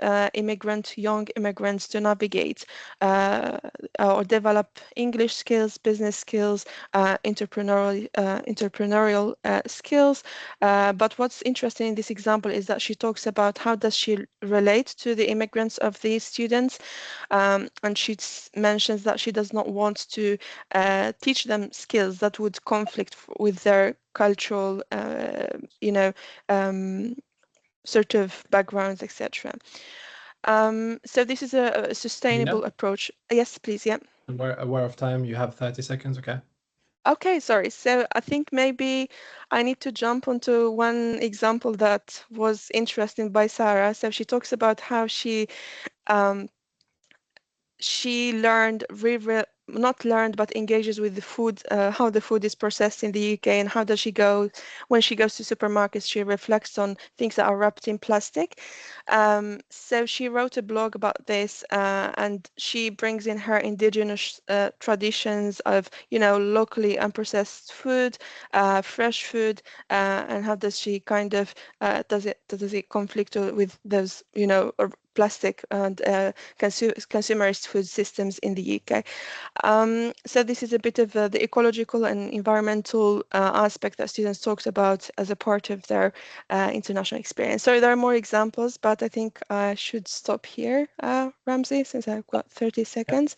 young immigrants to navigate or develop English skills, business skills, entrepreneurial skills. But what's interesting in this example is that she talks about how does she relate to the immigrants of these students, and she mentions that she does not want to teach them skills that would conflict with their cultural, sort of backgrounds, etc. So this is a sustainable approach. Yes, please. Yeah. We're aware of time. You have 30 seconds. Okay. Okay, sorry. So I think maybe I need to jump onto one example that was interesting by Sarah. So she talks about how she learned, not learned, but engages with the food, how the food is processed in the UK, and how does she go, when she goes to supermarkets, she reflects on things that are wrapped in plastic. So she wrote a blog about this, and she brings in her indigenous traditions of, locally unprocessed food, fresh food, and how does she kind of, does it conflict with those, plastic and consumerist food systems in the UK. So this is a bit of the ecological and environmental aspect that students talked about as a part of their international experience. So there are more examples, but I think I should stop here, Ramzi, since I've got 30 seconds.